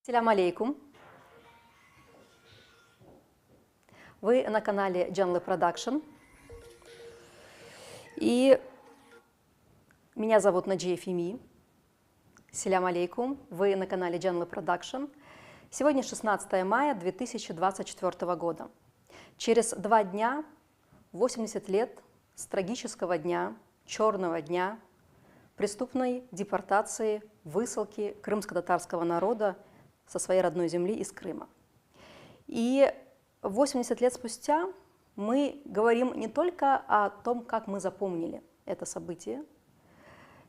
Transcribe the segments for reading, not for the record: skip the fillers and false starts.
Ассаляму алейкум. Вы на канале Janly Production. И меня зовут Наджия Фими. Ассаляму алейкум. Вы на канале Janly Production. Сегодня 16 мая 2024 года. Через 2 дня, 80 лет с трагического дня, черного дня, преступной депортации, высылки крымско-татарского народа со своей родной земли из Крыма. И 80 лет спустя мы говорим не только о том, как мы запомнили это событие,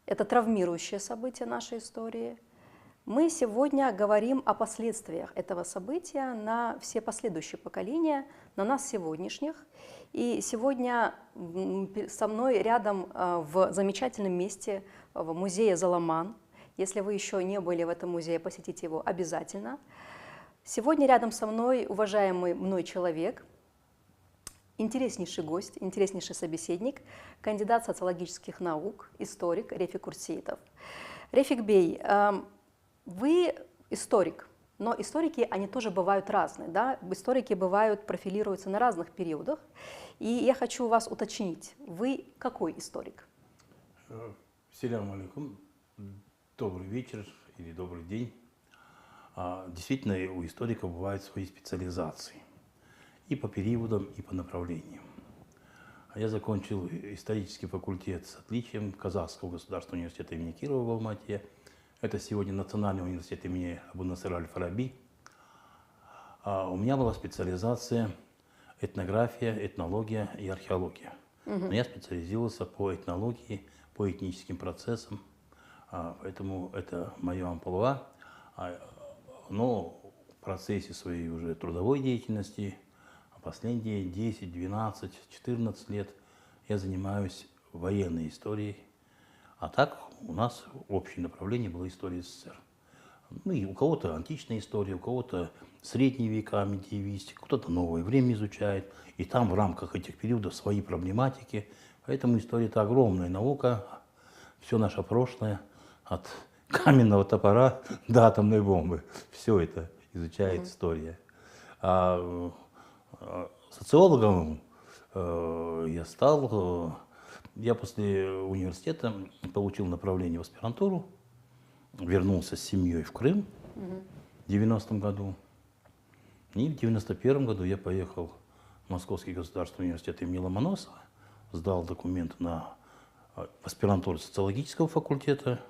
это травмирующее событие нашей истории. Мы сегодня говорим о последствиях этого события на все последующие поколения, на нас сегодняшних. И сегодня со мной рядом в замечательном месте в музее Золоман. Если вы еще не были в этом музее, посетите его обязательно. Сегодня рядом со мной уважаемый мной человек, интереснейший гость, интереснейший собеседник, кандидат социологических наук, историк Рефик Курсеитов. Рефик Бей, вы историк, но историки, они тоже бывают разные, да? Историки бывают, профилируются на разных периодах. И я хочу вас уточнить, вы какой историк? Ассаляму алейкум. Добрый вечер или добрый день. Действительно, у историков бывают свои специализации и по периодам, и по направлениям. Я закончил исторический факультет с отличием Казахского государственного университета имени Кирова в Алмате. Это сегодня Национальный университет имени Абу-Насыр аль-Фараби. У меня была специализация этнография, этнология и археология. Но я специализировался по этнологии, по этническим процессам. Поэтому это мое амплуа. Но в процессе своей уже трудовой деятельности, последние 10, 12, 14 лет я занимаюсь военной историей. А так у нас общее направление было история СССР. Ну, и у кого-то античная история, у кого-то средние века, медиевистика, кто-то новое время изучает. И там в рамках этих периодов свои проблематики. Поэтому история – это огромная наука. Все наше прошлое, от каменного топора до атомной бомбы. Все это изучает история. А социологом я стал. Я после университета получил направление в аспирантуру, вернулся с семьей в Крым в 90-м году. И в 91-м году я поехал в Московский государственный университет имени Ломоносова, сдал документы на аспирантуру социологического факультета.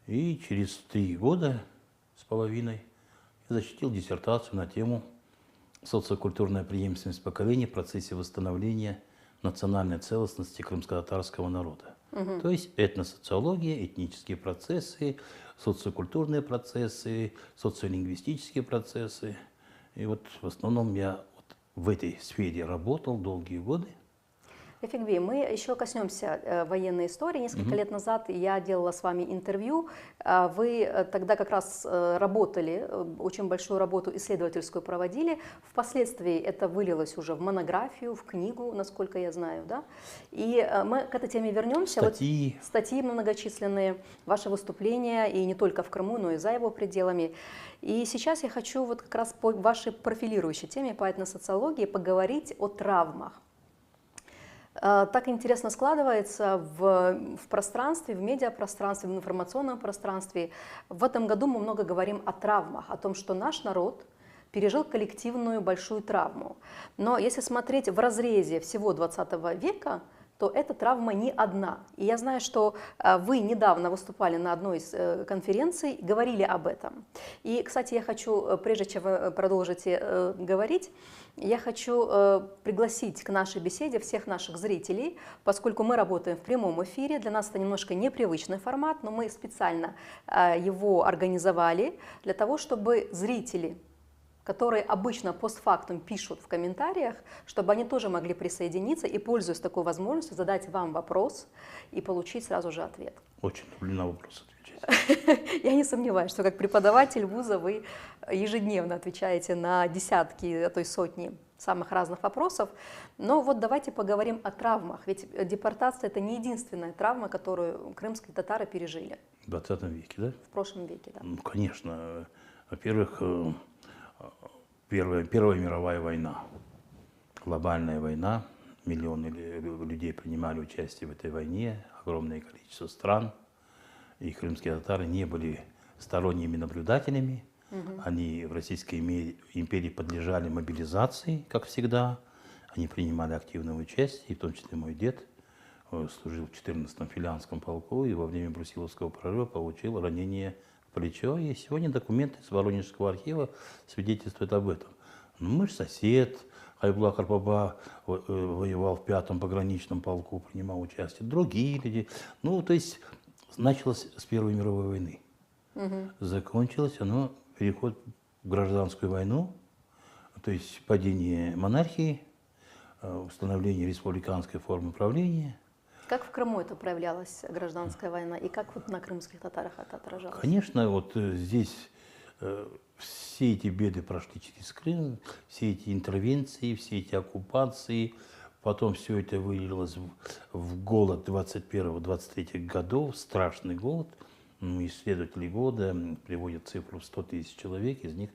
И через 3 года с половиной я защитил диссертацию на тему «Социокультурная преемственность поколений в процессе восстановления национальной целостности крымско-татарского народа». То есть этносоциология, этнические процессы, социокультурные процессы, социолингвистические процессы. И вот в основном я в этой сфере работал долгие годы. Рефик Бей, мы еще коснемся военной истории. Несколько лет назад я делала с вами интервью. Вы тогда как раз работали, очень большую работу исследовательскую проводили. Впоследствии это вылилось уже в монографию, в книгу, насколько я знаю. Да? И мы к этой теме вернемся. Статьи. Вот статьи многочисленные, ваши выступления, и не только в Крыму, но и за его пределами. И сейчас я хочу вот как раз по вашей профилирующей теме, по этносоциологии, поговорить о травмах. Так интересно складывается в пространстве, в медиапространстве, в информационном пространстве. В этом году мы много говорим о травмах, о том, что наш народ пережил коллективную большую травму. Но если смотреть в разрезе всего 20 века, то эта травма не одна. И я знаю, что вы недавно выступали на одной из конференций, говорили об этом. И, кстати, я хочу, прежде чем вы продолжите говорить, я хочу пригласить к нашей беседе всех наших зрителей, поскольку мы работаем в прямом эфире, для нас это немножко непривычный формат, но мы специально его организовали для того, чтобы зрители которые обычно постфактум пишут в комментариях, чтобы они тоже могли присоединиться и, пользуясь такой возможностью, задать вам вопрос и получить сразу же ответ. Очень люблю на вопрос отвечать. Я не сомневаюсь, что как преподаватель вуза вы ежедневно отвечаете на десятки, а то и сотни самых разных вопросов. Но вот давайте поговорим о травмах. Ведь депортация – это не единственная травма, которую крымские татары пережили. В 20 веке, да? В прошлом веке, да. Ну, конечно. Во-первых, Первая мировая война, глобальная война. Миллионы людей принимали участие в этой войне, огромное количество стран. И крымские татары не были сторонними наблюдателями. Они в Российской империи подлежали мобилизации, как всегда. Они принимали активное участие, и в том числе мой дед служил в 14-м филианском полку и во время Брусиловского прорыва получил ранение в плечо. И сегодня документы из Воронежского архива свидетельствуют об этом. Ну, мы же сосед. Айбулат Карпаба воевал в 5-м пограничном полку, принимал участие. Другие люди. Ну, то есть началось с Первой мировой войны. Закончилось оно, переход в гражданскую войну, то есть падение монархии, установление республиканской формы правления. Как в Крыму это проявлялась гражданская война, и как вот на крымских татарах это отражалось? Конечно, вот здесь все эти беды прошли через Крым, все эти интервенции, все эти оккупации. Потом все это вылилось в голод 21-23 годов, страшный голод. Исследователи года приводят цифру в 100 тысяч человек, из них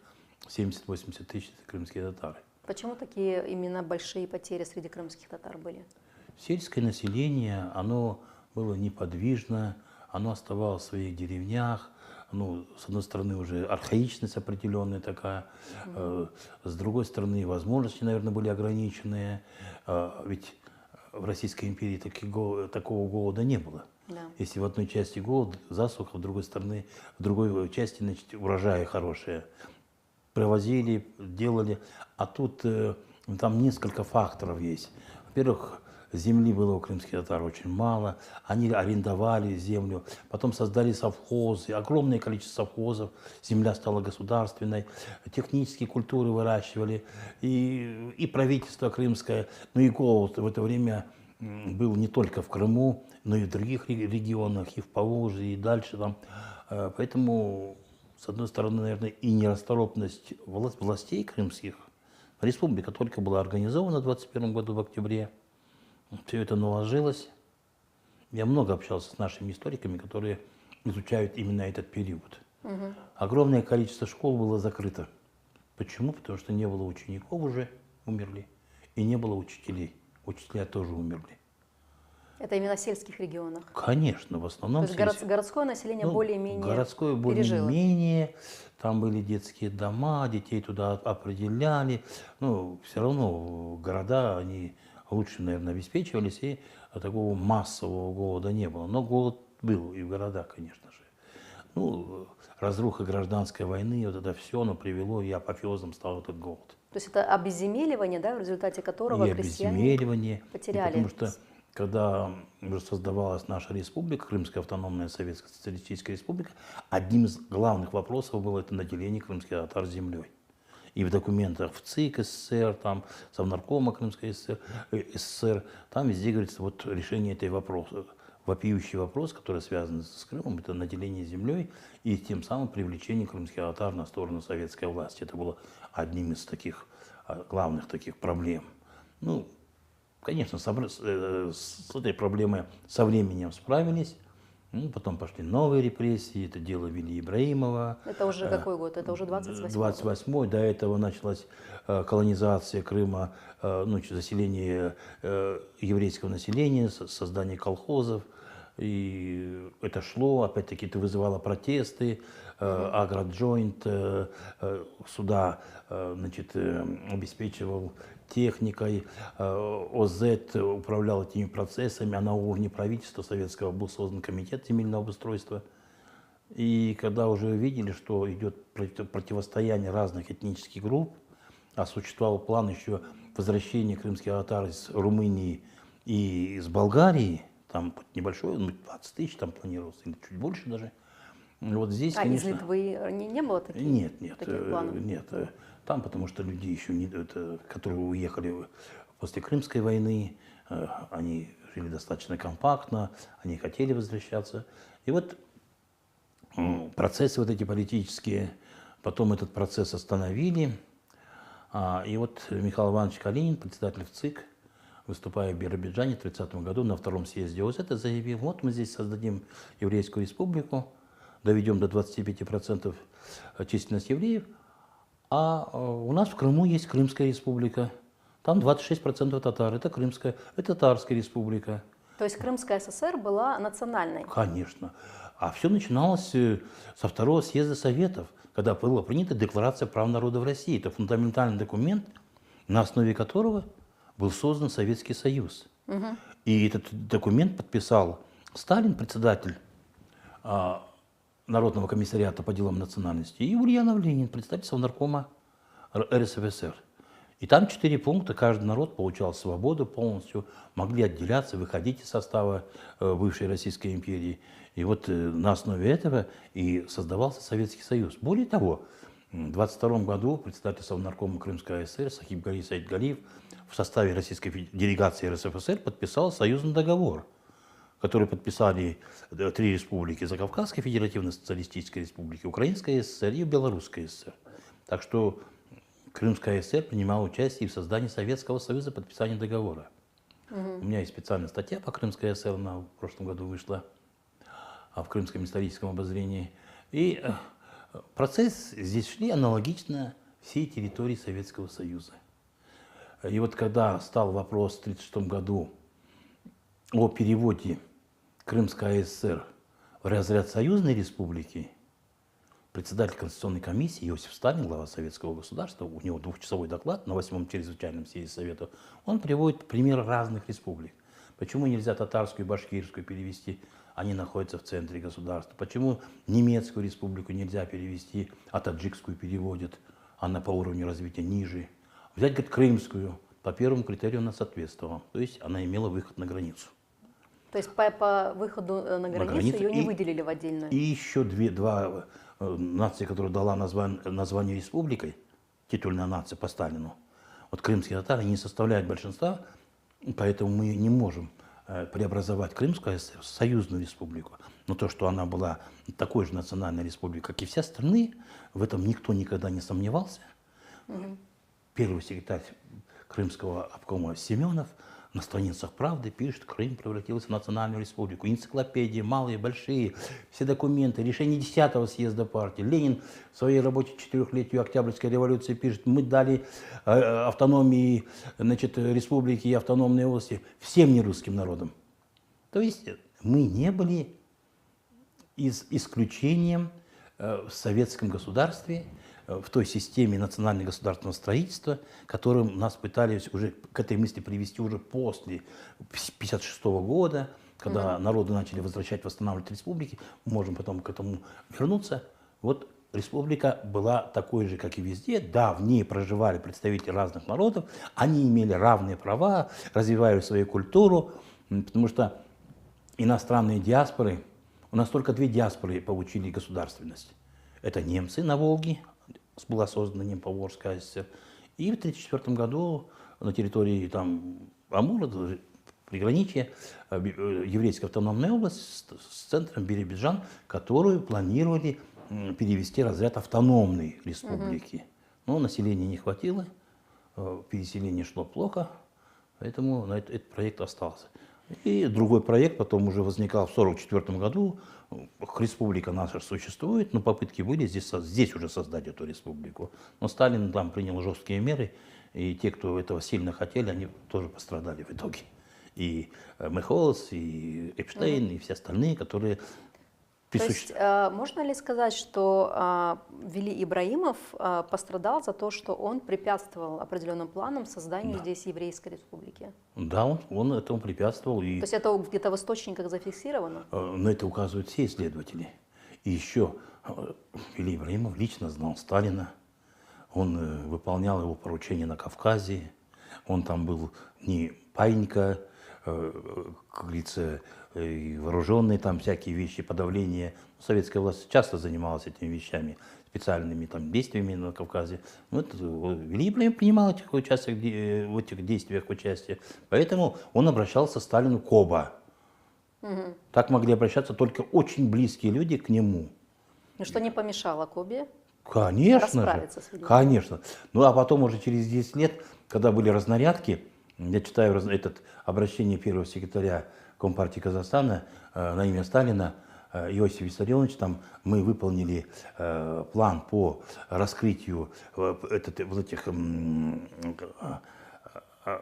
70-80 тысяч – это крымские татары. Почему такие именно большие потери среди крымских татар были? Сельское население, оно было неподвижно, оно оставалось в своих деревнях. Ну, с одной стороны, уже архаичность определенная такая, с другой стороны, возможности, наверное, были ограниченные, ведь в Российской империи такого голода не было. Да. Если в одной части голод, засуха, в другой стороны, в другой части, значит, урожаи хорошие. Привозили, делали, а тут там несколько факторов есть. Во-первых, земли было у крымских татар очень мало, они арендовали землю, потом создали совхозы, огромное количество совхозов, земля стала государственной, технические культуры выращивали, и правительство крымское, ну и голод в это время был не только в Крыму, но и в других регионах, и в Поволжье, и дальше там. Поэтому, с одной стороны, наверное, и нерасторопность властей крымских. Республика только была организована в 21 году в октябре. Все это наложилось. Я много общался с нашими историками, которые изучают именно этот период. Огромное количество школ было закрыто. Почему? Потому что не было учеников, уже умерли, и не было учителей. Учителя тоже умерли. Это именно в сельских регионах? Конечно, в основном. То есть городское население более-менее городское пережило? Более-менее. Там были детские дома, детей туда определяли. Ну, все равно города, они лучше, наверное, обеспечивались, и такого массового голода не было. Но голод был и в городах, конечно же. Ну, разруха гражданской войны, вот это все, оно привело, и апофеозом стал этот голод. То есть это обезземеливание, да, в результате которого И крестьяне обезземеливание, потеряли. потому что когда уже создавалась наша республика, Крымская автономная Советская Социалистическая Республика, одним из главных вопросов было это наделение крымских татар землей. И в документах в ЦИК СССР, там, Совнаркома Крымской СССР, там везде говорится вот решение этой вопроса. Вопиющий вопрос, который связан с Крымом, это наделение землей и тем самым привлечение крымских татар на сторону советской власти. Это было одним из таких главных таких проблем. Ну, конечно, с этой проблемой со временем справились. Ну, потом пошли новые репрессии, это дело вели Ибраимова. Это уже какой год? Это уже 28-й? 28-й. До этого началась колонизация Крыма, ну, заселение еврейского населения, создание колхозов. И это шло, опять-таки, это вызывало протесты. Агроджойнт суда, значит, обеспечивал техникой, ОЗ управлял этими процессами, а на уровне правительства советского был создан комитет земельного обустройства. И когда уже увидели, что идет противостояние разных этнических групп, а существовал план еще возвращения крымских татар из Румынии и из Болгарии, там небольшой, 20 тысяч там планировалось, или чуть больше даже, Вот здесь, А из конечно... Литвы не было таких планов? Нет. Там, потому что люди еще, которые уехали после Крымской войны, они жили достаточно компактно, они хотели возвращаться. И вот процессы вот эти политические, потом этот процесс остановили. И вот Михаил Иванович Калинин, председатель ВЦИК, выступая в Биробиджане в 1930 году на втором съезде ОЗЭТ, заявил: вот мы здесь создадим еврейскую республику, доведем до 25% численность евреев, а у нас в Крыму есть Крымская республика, там 26% татар, это Крымская, это Татарская республика. То есть Крымская ССР была национальной? Конечно. А все начиналось со второго съезда Советов, когда была принята Декларация прав народа в России. Это фундаментальный документ, на основе которого был создан Советский Союз. И этот документ подписал Сталин, председатель Народного комиссариата по делам национальности, и Ульянов Ленин, представитель Совнаркома РСФСР. И там 4 пункта: каждый народ получал свободу полностью, могли отделяться, выходить из состава бывшей Российской империи. И вот на основе этого и создавался Советский Союз. Более того, в 1922 году председатель Совнаркома Крымской АСР Сахиб Гали Саид Галиев в составе российской делегации РСФСР подписал союзный договор, который подписали 3 республики: Закавказская Федеративно-социалистическая республика, Украинская ССР и Белорусская ССР. Так что Крымская ССР принимала участие в создании Советского Союза, подписании договора. У меня есть специальная статья по Крымской ССР, она в прошлом году вышла в Крымском историческом обозрении. И процесс здесь шли аналогично всей территории Советского Союза. И вот когда стал вопрос в 1936 году о переводе Крымской ССР в разряд союзной республики, председатель Конституционной комиссии Иосиф Сталин, глава Советского государства, у него 2-часовой доклад на 8-м чрезвычайном съезде Совета, он приводит примеры разных республик. Почему нельзя татарскую и башкирскую перевести? Они находятся в центре государства. Почему немецкую республику нельзя перевести, а таджикскую переводят, она по уровню развития ниже? Взять, говорит, крымскую, по первому критерию она соответствовала, то есть она имела выход на границу. То есть по выходу на границу ее не выделили в отдельную? И еще два нации, которые дала название республикой, титульная нация по Сталину. Вот крымские татары не составляют большинства, поэтому мы не можем преобразовать Крымскую ССР в союзную республику. Но то, что она была такой же национальной республикой, как и все остальные, в этом никто никогда не сомневался. Первый секретарь Крымского обкома Семенов на страницах «Правды» пишет: Крым превратился в национальную республику. Энциклопедии, малые, большие, все документы, решения 10-го съезда партии. Ленин в своей работе 4-летию Октябрьской революции пишет: мы дали автономии, значит, республики и автономные области всем нерусским народам. То есть мы не были исключением в советском государстве, в той системе национально-государственного строительства, которым нас пытались уже к этой мысли привести уже после 1956 года, когда народы начали возвращать, восстанавливать республики. Мы можем потом к этому вернуться. Вот республика была такой же, как и везде. Да, в ней проживали представители разных народов, они имели равные права, развивали свою культуру, потому что иностранные диаспоры, у нас только 2 диаспоры получили государственность. Это немцы на Волге, была создана Немповолжская ССР. И в 1934 году на территории там Амура, приграничья, еврейская автономная область с центром Биробиджан, которую планировали перевести в разряд автономной республики. Но населения не хватило, переселение шло плохо, поэтому этот проект остался. И другой проект потом уже возникал в 1944 году. Республика наша существует, но попытки были здесь уже создать эту республику. Но Сталин там принял жесткие меры, и те, кто этого сильно хотели, они тоже пострадали в итоге. И Мехолс, и Эпштейн, и все остальные, которые... То есть можно ли сказать, что Вели Ибрагимов пострадал за то, что он препятствовал определенным планам созданию здесь еврейской республики? Да, он этому препятствовал. То есть это где-то в источниках зафиксировано? На это указывают все исследователи. И еще Вели Ибрагимов лично знал Сталина. Он выполнял его поручения на Кавказе. Он там был не Пайника, как говорится, и вооруженные там всякие вещи, подавление. Советская власть часто занималась этими вещами, специальными там действиями на Кавказе. Вот, Вилли принимал в этих действиях участие. Поэтому он обращался к Сталину Коба. Так могли обращаться только очень близкие люди к нему. И что не помешало Кобе Конечно же, расправиться с Вильямом? конечно. Ну а потом уже через 10 лет, когда были разнарядки, я читаю это обращение первого секретаря Компартии Казахстана на имя Сталина, Иосиф Виссарионович, там мы выполнили план по раскрытию этих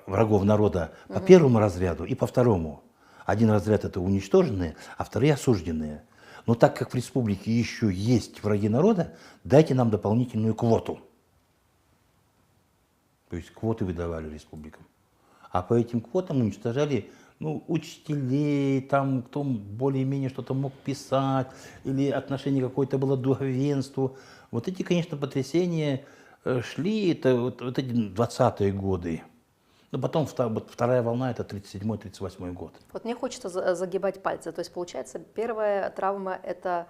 врагов народа по первому разряду и по второму. Один разряд это уничтоженные, а вторые осужденные. Но так как в республике еще есть враги народа, дайте нам дополнительную квоту. То есть квоты выдавали республикам. А по этим квотам уничтожали учителей, там, кто более-менее что-то мог писать, или отношение какое-то было к духовенству. Вот эти, конечно, потрясения шли, это вот эти 20-е годы. Но потом вторая волна, это 37-38 год. Вот мне хочется загибать пальцы. То есть, получается, первая травма – это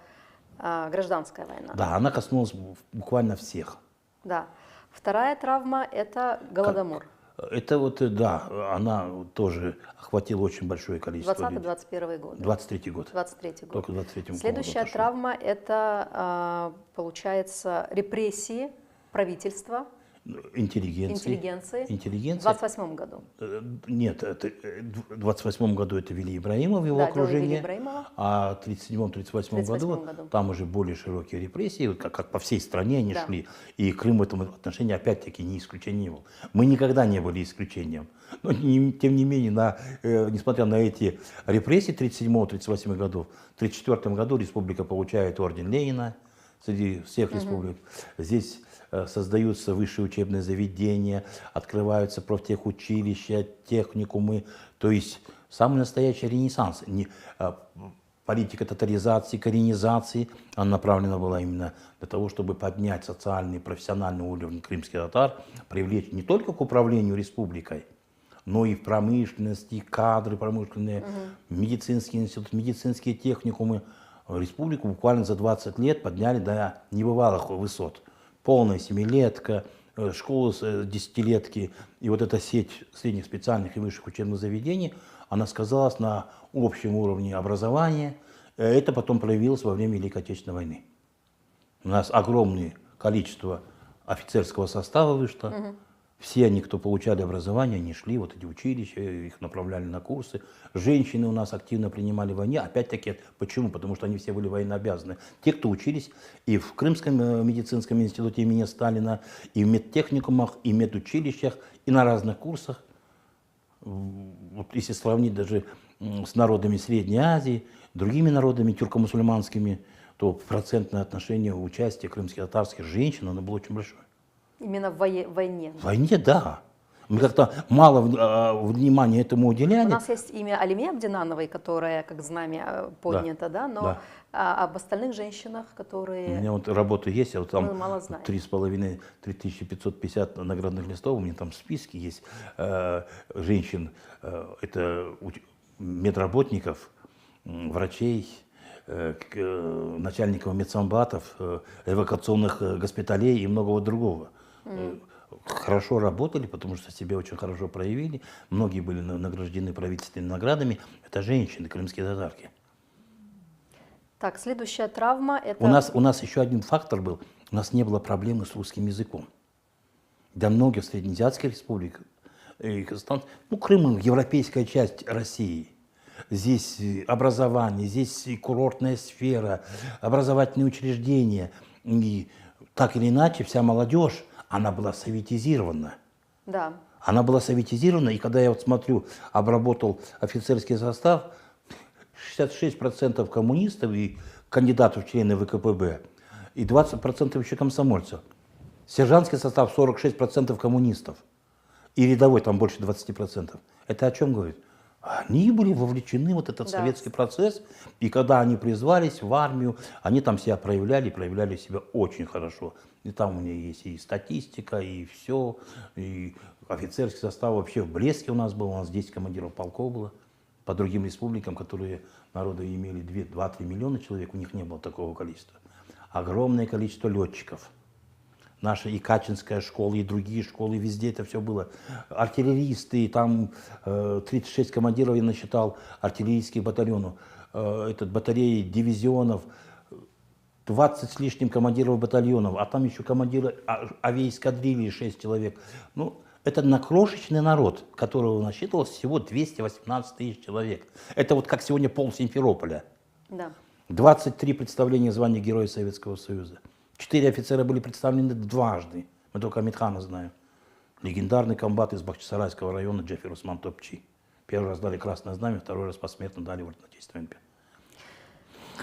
гражданская война. Да, она коснулась буквально всех. Да. Вторая травма – это Голодомор. Это да, она тоже охватила очень большое количество людей. 20-21 год. 23-й год. 23-й год. Только в 23-м Следующая травма – это, получается, репрессии правительства, интеллигенции. в 28 году. Нет, в 28 году это Вилли Ибрагимов, его Да, окружение, Ибрагимова. а в 37-38 году там уже более широкие репрессии, как по всей стране они шли, и Крым в этом отношении опять-таки не исключение не был. Мы никогда не были исключением, но тем не менее, несмотря на эти репрессии 37-38 годов, в 1934 году республика получает орден Ленина среди всех республик. Здесь создаются высшие учебные заведения, открываются профтехучилища, техникумы, то есть самый настоящий ренессанс. Политика татаризации, коренизации, она направлена была именно для того, чтобы поднять социальный и профессиональный уровень крымских татар, привлечь не только к управлению республикой, но и в промышленности, кадры промышленные, медицинский институт, медицинские техникумы. Республику буквально за 20 лет подняли до небывалых высот. Полная семилетка, школы с десятилетки и вот эта сеть средних специальных и высших учебных заведений, она сказалась на общем уровне образования. Это потом проявилось во время Великой Отечественной войны. У нас огромное количество офицерского состава вышло. Все они, кто получали образование, они шли, вот эти училища, их направляли на курсы. Женщины у нас активно принимали в войне. Опять-таки, почему? Потому что они все были военнообязаны. Те, кто учились и в Крымском медицинском институте имени Сталина, и в медтехникумах, и в медучилищах, и на разных курсах. Вот если сравнить даже с народами Средней Азии, другими народами тюрко-мусульманскими, то процентное отношение участия крымско-татарских женщин, оно было очень большое. Именно в войне. В войне, да. Мы как-то мало внимания этому уделяли. У нас есть имя Алиме Абдинановой, которая как знамя поднята, да, но об остальных женщинах, которые... У меня вот работа есть, я вот там мало знаем. 3550 наградных листов, у меня там в списке есть женщин, это медработников, врачей, начальников медсанбатов, эвакуационных госпиталей и многого другого. Хорошо работали, потому что себя очень хорошо проявили. Многие были награждены правительственными наградами. Это женщины, крымские татарки. Так, следующая травма это... У нас еще один фактор был. У нас не было проблемы с русским языком. Для многих среднеазиатских республик, Крым – европейская часть России. Здесь образование, здесь курортная сфера, образовательные учреждения. И так или иначе вся молодежь, она была советизирована. Да. Она была советизирована, и когда я вот смотрю, обработал офицерский состав, 66% коммунистов и кандидатов в члены ВКПБ, и 20% еще комсомольцев. Сержантский состав 46% коммунистов, и рядовой там больше 20%. Это о чем говорит? Они были вовлечены в этот советский процесс, и когда они призвались в армию, они там себя проявляли себя очень хорошо. И там у меня есть и статистика, и все, и офицерский состав вообще в блеске у нас был, у нас 10 командиров полков было. по другим республикам, которые народы имели 2-3 миллиона человек, у них не было такого количества. Огромное количество летчиков. Наша и Качинская школа, и другие школы, везде это все было. Артиллеристы, там 36 командиров я насчитал артиллерийских батальонов, батареи, дивизионов, 20 с лишним командиров батальонов, а там еще командиры авиаэскадрильи 6 человек. Ну, это на крошечный народ, которого насчитывалось всего 218 тысяч человек. Это вот как сегодня пол Симферополя. Да. 23 представления звания Героя Советского Союза. 4 офицера были представлены дважды. Мы только Амитхана знаем. Легендарный комбат из Бахчисарайского района Джеффер Усман Топчи. Первый раз дали Красное Знамя, второй раз посмертно дали Орден Отечественной Империи.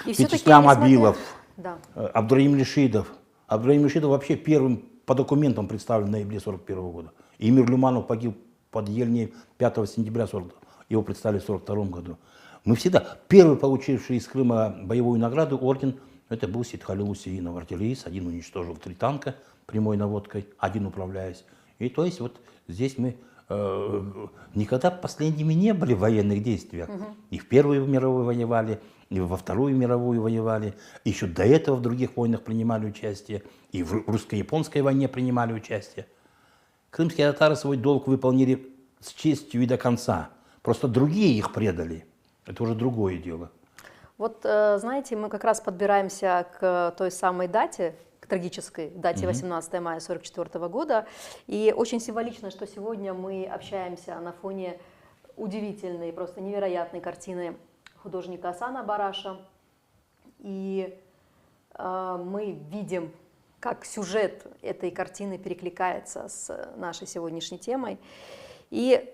Вячеслав Абилов, да. Абдраим Лишидов. Абдраим Лишидов вообще первым по документам представлен в ноябре 1941 года. Эмир Люманов погиб под Ельней 5 сентября 1940 года. Его представили в 1942 году. Мы всегда, первый получивший из Крыма боевую награду, орден, это был Сидхалил Усеинов, артиллерист. Один уничтожил 3 танка прямой наводкой, один управляясь. И то есть вот здесь мы никогда последними не были в военных действиях. И в Первую мировую воевали, и во Вторую мировую воевали. Еще до этого в других войнах принимали участие. И в русско-японской войне принимали участие. Крымские татары свой долг выполнили с честью и до конца. Просто другие их предали. Это уже другое дело. Вот, знаете, мы как раз подбираемся к той самой дате, к трагической дате 18 мая 1944 года. И очень символично, что сегодня мы общаемся на фоне удивительной, просто невероятной картины художника Асана Бараша. И мы видим, как сюжет этой картины перекликается с нашей сегодняшней темой. И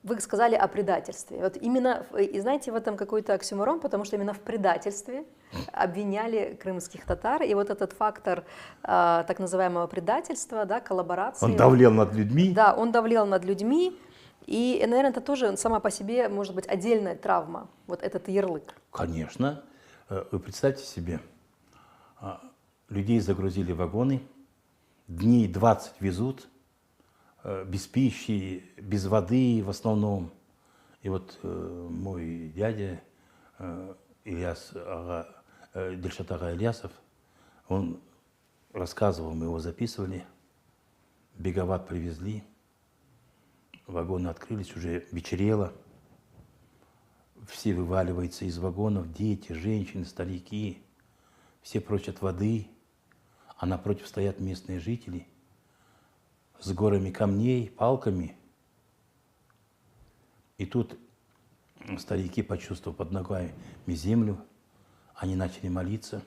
вы сказали о предательстве. Вот именно, и знаете, в этом какой-то оксюморон, потому что именно в предательстве обвиняли крымских татар. И вот этот фактор так называемого предательства, да, коллаборации. Он давлел над людьми. Да, он давлел над людьми. И, наверное, это тоже сама по себе может быть отдельная травма, вот этот ярлык. Конечно. Вы представьте себе, людей загрузили в вагоны, дней 20 везут, без пищи, без воды в основном. И вот мой дядя Дильшат ага Ильясов, он рассказывал, мы его записывали, Беговат привезли, вагоны открылись, уже вечерело, все вываливаются из вагонов, дети, женщины, старики, все просят воды, а напротив стоят местные жители с горами камней, палками. И тут старики, почувствовав под ногами землю, они начали молиться.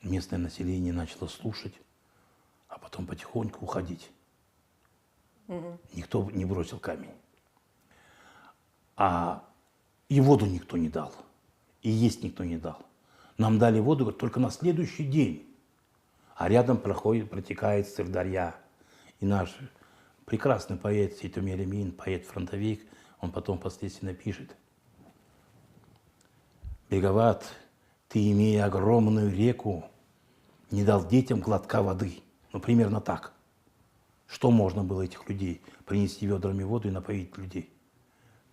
Местное население начало слушать, а потом потихоньку уходить. Никто не бросил камень. И воду никто не дал, и есть никто не дал. Нам дали воду только на следующий день. А рядом протекает Сырдарья. И наш прекрасный поэт Сейтумер Эмин, поэт-фронтовик, он потом впоследствии напишет: «Беговат, ты, имея огромную реку, не дал детям глотка воды». Ну, примерно так. Что можно было этих людей? Принести ведрами воду и напоить людей.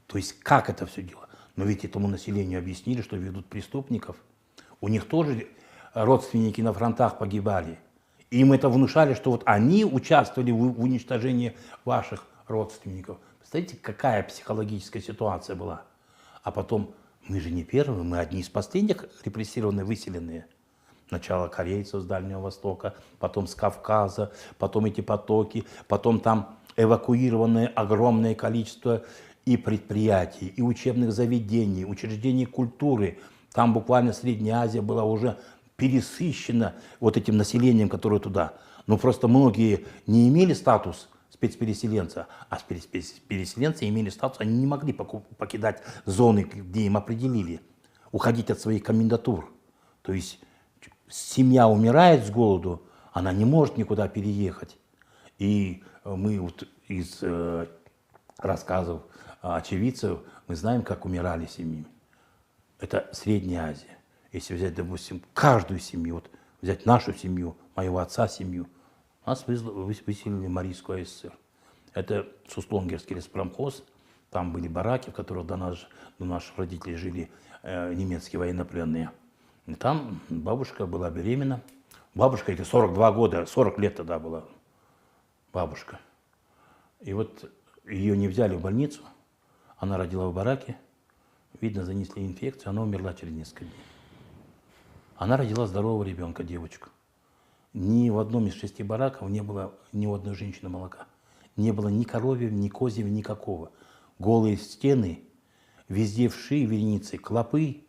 То есть как это все дело? Но ведь этому населению объяснили, что ведут преступников. У них тоже родственники на фронтах погибали. Им это внушали, что вот они участвовали в уничтожении ваших родственников. Представляете, какая психологическая ситуация была? А потом, мы же не первые, мы одни из последних репрессированные, выселенные. Сначала корейцев с Дальнего Востока, потом с Кавказа, потом эти потоки, потом там эвакуированное огромное количество и предприятий, и учебных заведений, учреждений культуры. Там буквально Средняя Азия была уже пересыщена вот этим населением, которое туда. Но просто многие не имели статус спецпереселенца, а переселенцы имели статус, они не могли покидать зоны, где им определили, уходить от своих комендатур. То есть семья умирает с голоду, она не может никуда переехать. И мы вот из рассказов очевидцев, мы знаем, как умирали семьи. Это Средняя Азия. Если взять, допустим, каждую семью, вот взять нашу семью, моего отца семью, нас выселили в Марийскую АССР. Это Суслонгерский леспромхоз, Там были бараки, в которых до наших родителей жили немецкие военнопленные. И там бабушка была беременна. Бабушка, это 42 года, 40 лет тогда была бабушка. И вот ее не взяли в больницу, она родила в бараке, видно, занесли инфекцию, она умерла через несколько дней. Она родила здорового ребенка, девочку. Ни в одном из 6 бараков не было ни у одной женщины молока. Не было ни коровьев, ни козьев, никакого. Голые стены, везде вши, вереницы, клопы,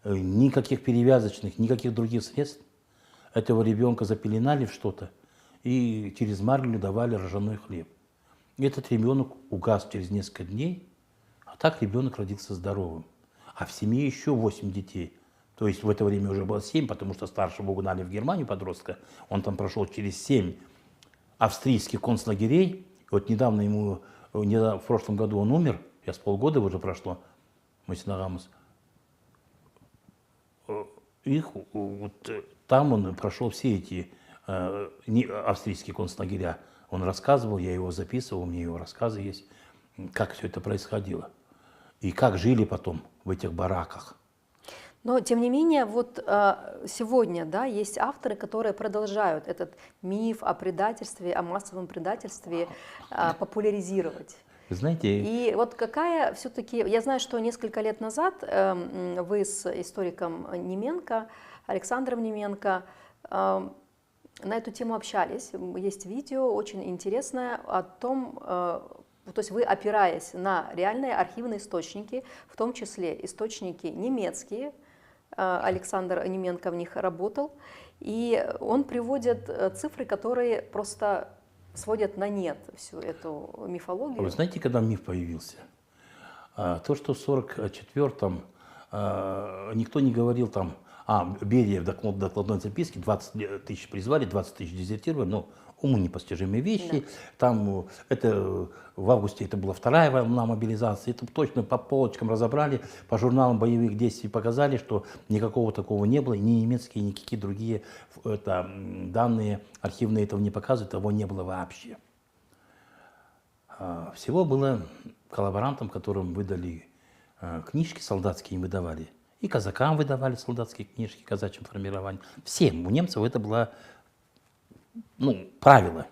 никаких перевязочных, никаких других средств. Этого ребенка запеленали в что-то и через марлю давали ржаной хлеб. И этот ребенок угас через несколько дней, а так ребенок родился здоровым. А в семье еще 8 детей. То есть в это время уже было 7, потому что старшего угнали в Германию подростка. Он там прошел через 7 австрийских концлагерей. И вот недавно в прошлом году он умер, сейчас полгода уже прошло, Масинагамус. Там он прошел все эти австрийские концлагеря. Он рассказывал, я его записывал, у меня его рассказы есть, как все это происходило. И как жили потом в этих бараках. Но, тем не менее, вот сегодня, да, есть авторы, которые продолжают этот миф о предательстве, о массовом предательстве популяризировать. Вы знаете... И вот какая все-таки... Я знаю, что несколько лет назад вы с историком Неменко, Александром Неменко, на эту тему общались. Есть видео очень интересное о том... То есть вы, опираясь на реальные архивные источники, в том числе источники немецкие, Александр Неменко в них работал, и он приводит цифры, которые просто сводят на нет всю эту мифологию. Вы знаете, когда миф появился? То, что в 1944-м никто не говорил там, Берия в докладной записке 20 тысяч призвали, 20 тысяч дезертировали, но уму непостижимые вещи. Да. Там в августе это была вторая волна мобилизации. Это точно по полочкам разобрали, по журналам боевых действий показали, что никакого такого не было. Ни немецкие, ни никакие другие данные архивные этого не показывают, того не было вообще. Всего было коллаборантам, которым выдали книжки солдатские, им выдавали. И казакам выдавали солдатские книжки, казачьим формированием. Всем. У немцев это было правило.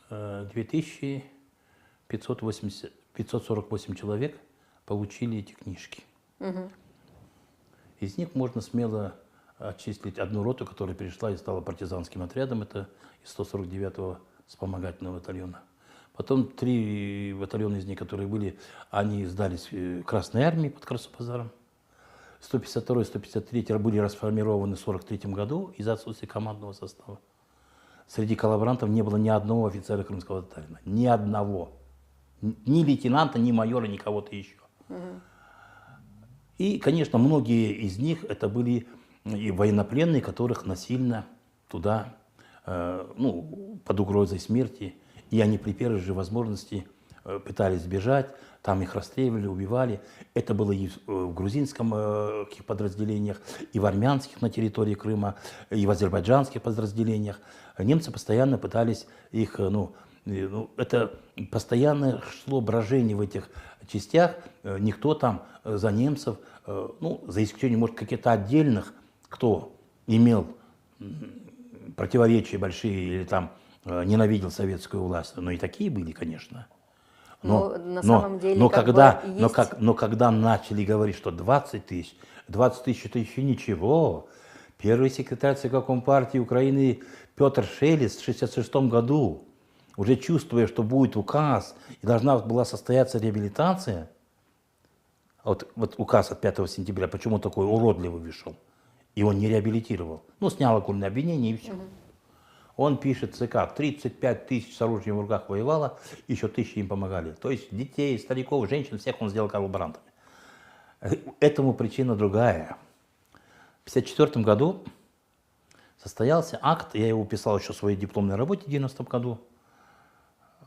2548 человек получили эти книжки. Угу. Из них можно смело отчислить одну роту, которая перешла и стала партизанским отрядом. Это из 149-го вспомогательного батальона. Потом 3 батальона из них, которые были, они сдались Красной армии под Красопозаром. 152 и 153 были расформированы в 1943 году из-за отсутствия командного состава. Среди коллаборантов не было ни одного офицера крымского татарина. Ни одного. Ни лейтенанта, ни майора, ни кого-то еще. Угу. И, конечно, многие из них это были и военнопленные, которых насильно туда, под угрозой смерти, и они при первой же возможности пытались сбежать, там их расстреливали, убивали. Это было и в грузинском подразделениях, и в армянских на территории Крыма, и в азербайджанских подразделениях. Немцы постоянно пытались их, это постоянно шло брожение в этих частях. Никто там за немцев, за исключением, может, каких-то отдельных, кто имел противоречия большие или там ненавидел советскую власть, но и такие были, конечно. Но когда начали говорить, что 20 тысяч это еще ничего. Первый секретарь ЦК Компартии Украины Петр Шелест в 1966 году, уже чувствуя, что будет указ и должна была состояться реабилитация, вот указ от 5 сентября, почему такой уродливый вышел, и он не реабилитировал, снял окольное обвинение и все. Он пишет ЦК, 35 тысяч с оружием в руках воевало, еще 1000 им помогали. То есть детей, стариков, женщин, всех он сделал коллаборантами. Этому причина другая. В 1954 году состоялся акт, я его писал еще в своей дипломной работе в 1990 году,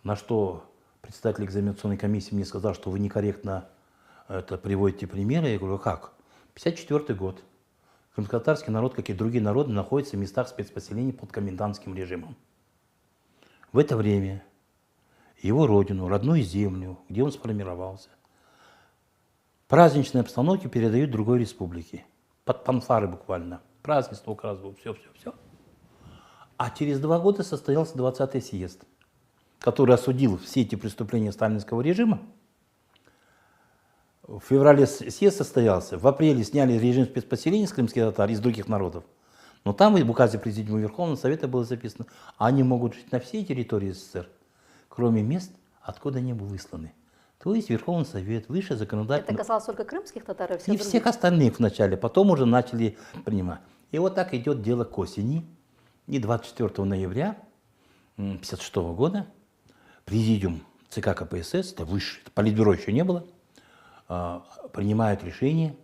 на что председатель экзаменационной комиссии мне сказал, что вы некорректно приводите примеры. Я говорю, как? 1954 год. Крымско-татарский народ, как и другие народы, находится в местах спецпоселений под комендантским режимом. В это время его родину, родную землю, где он сформировался. Праздничные обстановки передают другой республике. Под фанфары буквально. Празднество указывают, все. А через 2 года состоялся 20-й съезд, который осудил все эти преступления сталинского режима. В феврале съезд состоялся, в апреле сняли режим спецпоселений с крымских татар из других народов. Но там в указе Президиума Верховного Совета было записано, они могут жить на всей территории СССР, кроме мест, откуда они были высланы. То есть Верховный Совет, высшее законодательное... Это касалось только крымских татар и всех И других? всех остальных вначале, потом уже начали принимать. И вот так идет дело к осени. И 24 ноября 1956 года Президиум ЦК КПСС, это высшее, политбюро еще не было, принимает решение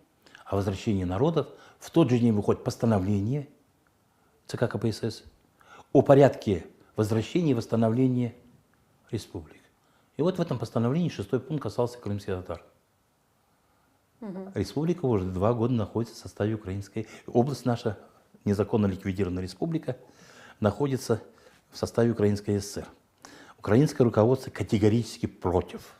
о возвращении народов. В тот же день выходит постановление ЦК КПСС о порядке возвращения и восстановления республик. И вот в этом постановлении 6-й пункт касался крымских татар. Республика уже 2 года находится в составе украинской. Область наша, незаконно ликвидированная республика, находится в составе Украинской ССР. Украинское руководство категорически против.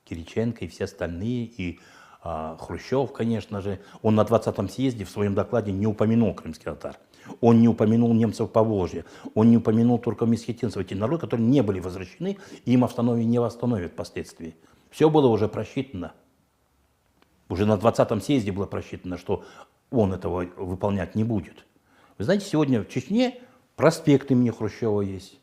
Кириченко и все остальные, и Хрущев, конечно же. Он на 20-м съезде в своем докладе не упомянул крымских татар. Он не упомянул немцев Поволжья, он не упомянул турко-месхетинцев, эти народы, которые не были возвращены, и им не восстановят впоследствии. Все было уже просчитано. Уже на 20-м съезде было просчитано, что он этого выполнять не будет. Вы знаете, сегодня в Чечне проспект имени Хрущева есть.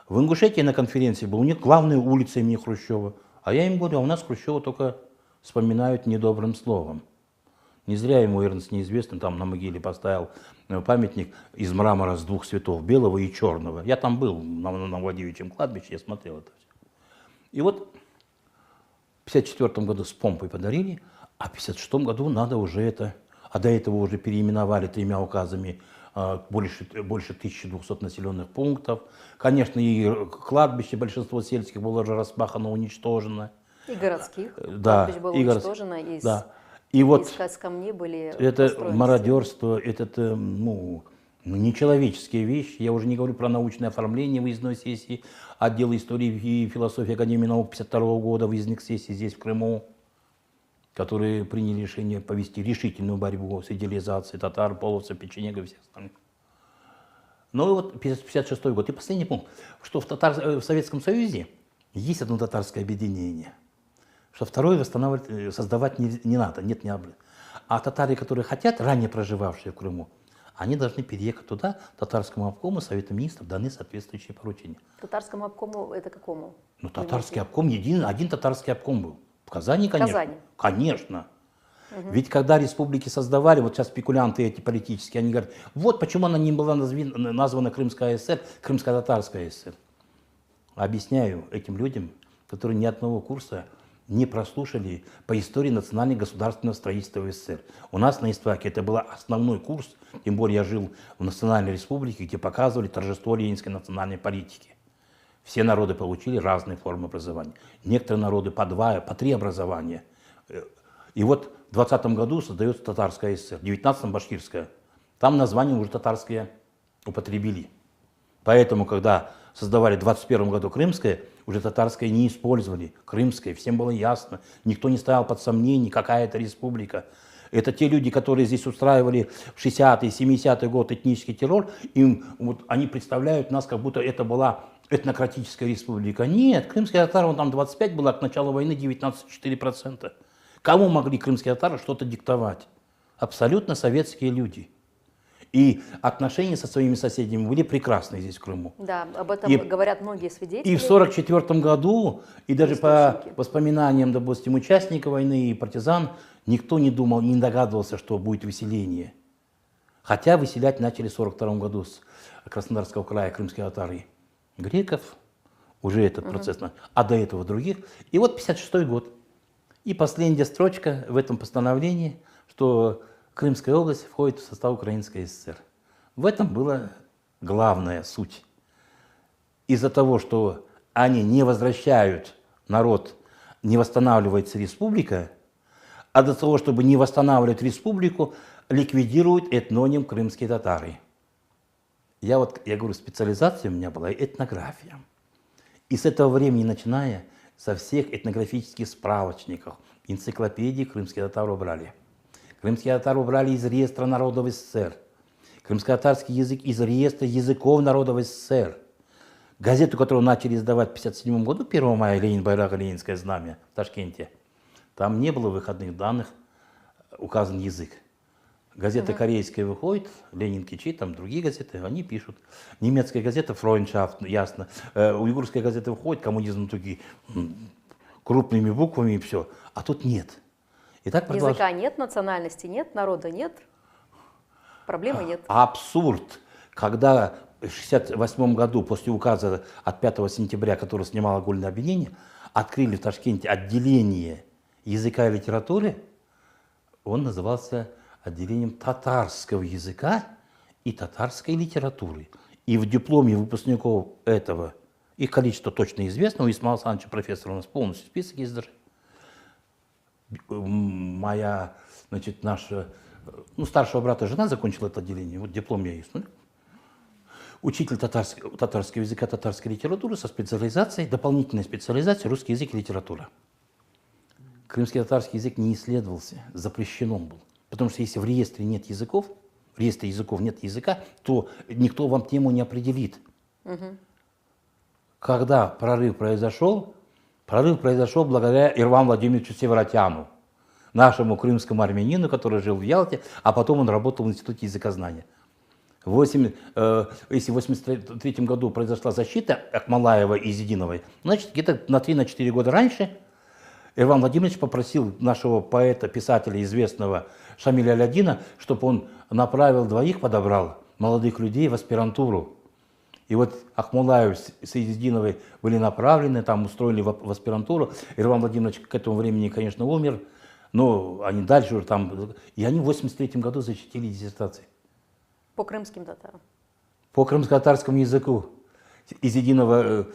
В Ингушетии на конференции был, у них главная улица имени Хрущева. А я им говорю, а у нас Хрущева только вспоминают недобрым словом. Не зря ему Эрнст Неизвестный там на могиле поставил памятник из мрамора с 2 цветов, белого и черного. Я там был на Владимировичем кладбище, я смотрел это все. И вот в 1954 году с помпой подарили, а в 1956 году надо уже это, а до этого уже переименовали 3 указами больше 1200 населенных пунктов. Конечно, и кладбище, большинство сельских было уже распахано, уничтожено. И городских. Да, Кладбищ было и уничтожено, из камней были это построены мародерство, это нечеловеческие вещи. Я уже не говорю про научное оформление выездной сессии отдела истории и философии Академии наук 1952 года, выездных сессий здесь, в Крыму, которые приняли решение повести решительную борьбу с идеализацией татар, половцев, печенегов и всех остальных. Ну и вот 1956 год. И последний пункт, что в Советском Союзе есть одно татарское объединение, что второе создавать не надо, нет необходимости. А татары, которые хотят, ранее проживавшие в Крыму, они должны переехать туда, татарскому обкому, Совету министров даны соответствующие поручения. Татарскому обкому это какому? Ну, татарский обком, один татарский обком был. В Казани, конечно. Казани. Конечно. Ведь когда республики создавали, вот сейчас спекулянты эти политические, они говорят, вот почему она не была названа Крымская ССР, Крымско-татарская ССР. Объясняю этим людям, которые ни одного курса не прослушали по истории национально-государственного строительства СССР. У нас на ИСТФАКе это был основной курс, тем более я жил в Национальной Республике, где показывали торжество ленинской национальной политики. Все народы получили разные формы образования. Некоторые народы по 2, по 3 образования. И вот в 20 году создается татарская ССР, в 19-м башкирская. Там название уже татарское употребили. Поэтому, когда создавали в 21 году крымское, уже татарское не использовали, крымское, всем было ясно. Никто не ставил под сомнение, какая это республика. Это те люди, которые здесь устраивали в 60-е, 70-е годы этнический террор, они представляют нас, как будто это была этнократическая республика. Нет, крымские татары, там 25 было, а к началу войны 19,4%. Кому могли крымские татары что-то диктовать? Абсолютно советские люди. И отношения со своими соседями были прекрасные здесь, в Крыму. Да, об этом говорят многие свидетели. И в 1944 году, и даже по воспоминаниям, допустим, участников войны и партизан, никто не думал, не догадывался, что будет выселение. Хотя выселять начали в 1942 году с Краснодарского края крымские татары. Греков, уже этот процесс, а до этого других. И вот 1956 год. И последняя строчка в этом постановлении, что Крымская область входит в состав Украинской ССР. В этом была главная суть. Из-за того, что они не возвращают народ, не восстанавливается республика, а для того, чтобы не восстанавливать республику, ликвидируют этноним крымские татары. Я говорю, специализация у меня была этнография. И с этого времени, начиная, со всех этнографических справочников, энциклопедии крымские татары убрали. Крымские татары убрали из реестра народов СССР. Крымско-татарский язык из реестра языков народов СССР. Газету, которую начали издавать в 1957 году, 1 мая, Ленин, Байрак, Ленинское знамя в Ташкенте, там не было выходных данных, указан язык. Газета корейская выходит, Ленин Кичи, там другие газеты, они пишут. Немецкая газета Freundschaft, ясно. Уйгурская газета выходит, коммунизм такие крупными буквами и все. А тут нет. И так Языка нет, национальности нет, народа нет, проблемы нет. Абсурд. Когда в 1968 году, после указа от 5 сентября, который снимал огульное обвинение, открыли в Ташкенте отделение языка и литературы, он назывался отделением татарского языка и татарской литературы. И в дипломе выпускников этого, их количество точно известно, у Исмаила Александровича профессора у нас полностью список есть даже. Моя, значит, наша, старшего брата жена закончила это отделение, вот диплом у меня есть. Учитель татарского языка, татарской литературы со специализацией, дополнительной специализацией русский язык и литература. Крымский татарский язык не исследовался, запрещен он был. Потому что если в реестре нет языков, в реестре языков нет языка, то никто вам тему не определит. Когда прорыв произошел благодаря Ирвану Владимировичу Северотяну, нашему крымскому армянину, который жил в Ялте, а потом он работал в Институте языкознания. Если в 1983 году произошла защита Акмалаева и Зидиновой, значит, где-то на 3-4 года раньше Ирван Владимирович попросил нашего поэта, писателя известного Шамиля Алядина, чтобы он направил двоих, подобрал молодых людей в аспирантуру. И вот Акмулаев с Изидиновой были направлены, там устроили в аспирантуру. Ирван Владимирович к этому времени, конечно, умер, но они дальше уже там... И они в 1983 году защитили диссертации. По крымским татарам? По крымско-татарскому языку. Изидинова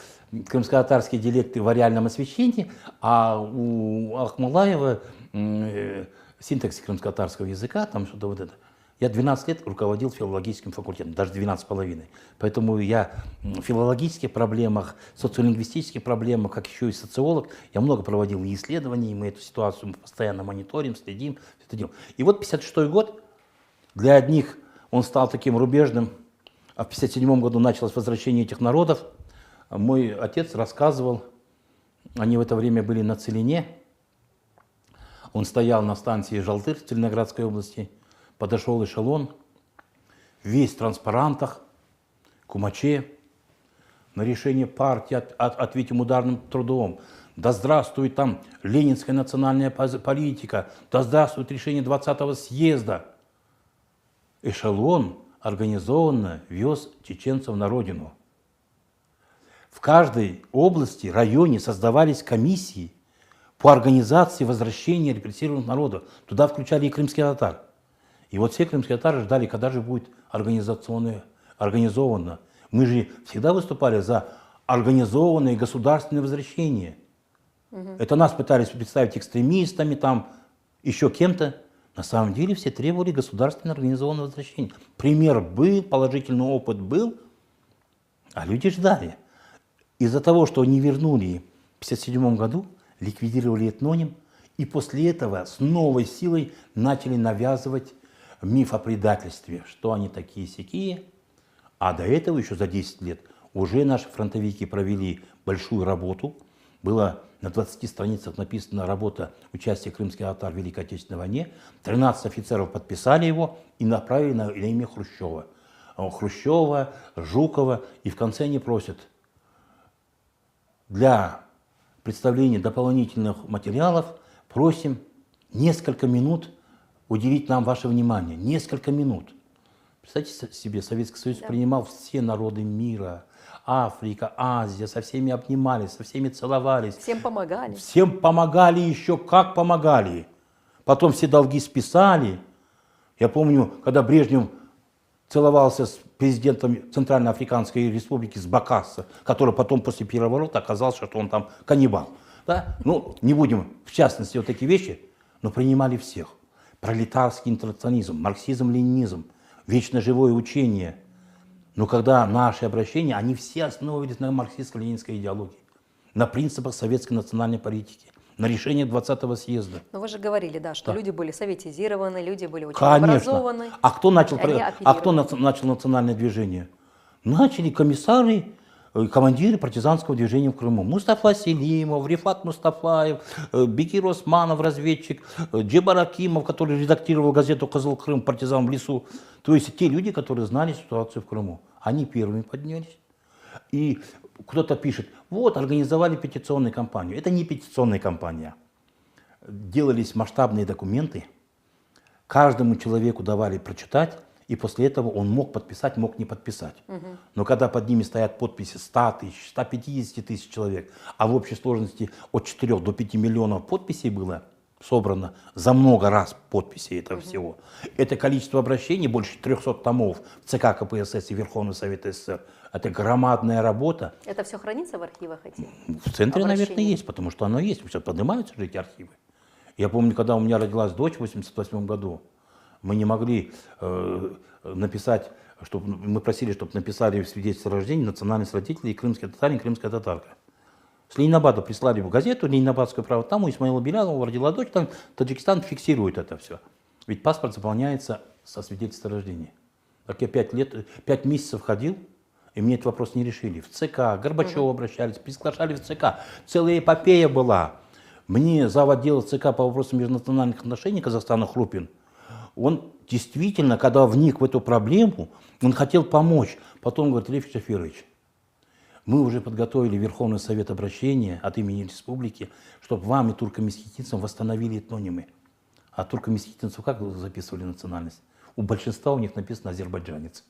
крымско-татарские диалекты в ареальном освещении, а у Акмулаева синтаксис крымско-татарского языка, там что-то вот это. Я 12 лет руководил филологическим факультетом, даже 12,5. Поэтому я в филологических проблемах, социолингвистических проблемах, как еще и социолог, я много проводил исследований, мы эту ситуацию постоянно мониторим, следим, все это делаем. И вот 1956 год, для одних он стал таким рубежным, а в 1957 году началось возвращение этих народов. Мой отец рассказывал, они в это время были на Целине, он стоял на станции Жалтыр в Целиноградской области, подошел эшелон, весь в транспарантах, кумаче, на решение партии ответим ударным трудом. Да здравствует там ленинская национальная политика, да здравствует решение 20-го съезда. Эшелон организованно вез чеченцев на родину. В каждой области, районе создавались комиссии по организации возвращения репрессированных народов. Туда включали и крымских татар. И вот все крымские татары ждали, когда же будет организованно. Мы же всегда выступали за организованное государственное возвращение. Это нас пытались представить экстремистами, там, еще кем-то. На самом деле все требовали государственно организованного возвращения. Пример был, положительный опыт был, а люди ждали. Из-за того, что они вернули в 1957 году, ликвидировали этноним, и после этого с новой силой начали навязывать миф о предательстве, что они такие-сякие. А до этого, еще за 10 лет, уже наши фронтовики провели большую работу. Было на 20 страницах написана работа «Участие крымских татар в Великой Отечественной войне». 13 офицеров подписали его и направили на имя Хрущева. Хрущева, Жукова. И в конце они просят: для представления дополнительных материалов просим несколько минут уделить нам ваше внимание. Несколько минут. Представьте себе, Советский Союз принимал все народы мира. Африка, Азия, со всеми обнимались, со всеми целовались. Всем помогали. Всем помогали, еще как помогали. Потом все долги списали. Я помню, когда Брежнев целовался с президентом Центральноафриканской республики, с Бокассо, который потом после переворота оказался, что он там каннибал. Да? Ну, не будем в частности вот такие вещи, но принимали всех. Пролетарский интернационализм, марксизм, ленинизм, вечно живое учение. Но когда наши обращения, они все основывались на марксистско-ленинской идеологии. на принципах советской национальной политики, на решениях 20-го съезда. Но вы же говорили, да, что Да. люди были советизированы, люди были очень Конечно. образованы. А кто начал, Они начал национальное движение? Начали комиссары, командиры партизанского движения в Крыму. Мустафа Селимов, Рифат Мустафаев, Бекир Османов, разведчик, Джебар Акимов, который редактировал газету «Козыл Крым», партизан в лесу. То есть те люди, которые знали ситуацию в Крыму. Они первыми поднялись. И кто-то пишет, вот, организовали петиционную кампанию. Это не петиционная кампания. Делались масштабные документы, каждому человеку давали прочитать, и после этого он мог подписать, мог не подписать. Но когда под ними стоят подписи 100 тысяч, 150 тысяч человек, а в общей сложности от 4 до 5 миллионов подписей было собрано за много раз подписей этого всего. Это количество обращений, больше 300 томов в ЦК КПСС и Верховный Совет СССР. Это громадная работа. Это все хранится в архивах эти? В центре, наверное, обращения? есть, потому что оно есть. Все поднимаются же эти архивы. Я помню, когда у меня родилась дочь в 1988 году, мы не могли написать, чтобы, мы просили, чтобы написали в свидетельстве о рождении национальность родителей крымский татарин, крымская татарка. С Ленинабада прислали в газету «Ленинабадское право». Там у Исмаила Белянова родила дочь, там Таджикистан фиксирует это все. Ведь паспорт заполняется со свидетельства о рождении. Так я 5 месяцев ходил, и мне этот вопрос не решили. В ЦК, Горбачеву обращались, приглашали в ЦК. Целая эпопея была. Мне зав. Отдела ЦК по вопросам межнациональных отношений Казахстана Хрупин, он действительно, когда вник в эту проблему, он хотел помочь. Потом говорит, Лев Шафирович, мы уже подготовили Верховный Совет обращения от имени республики, чтобы вам и турко-месхетинцам восстановили этнонимы. А турко-месхетинцев как записывали национальность? У большинства у них написано азербайджанец.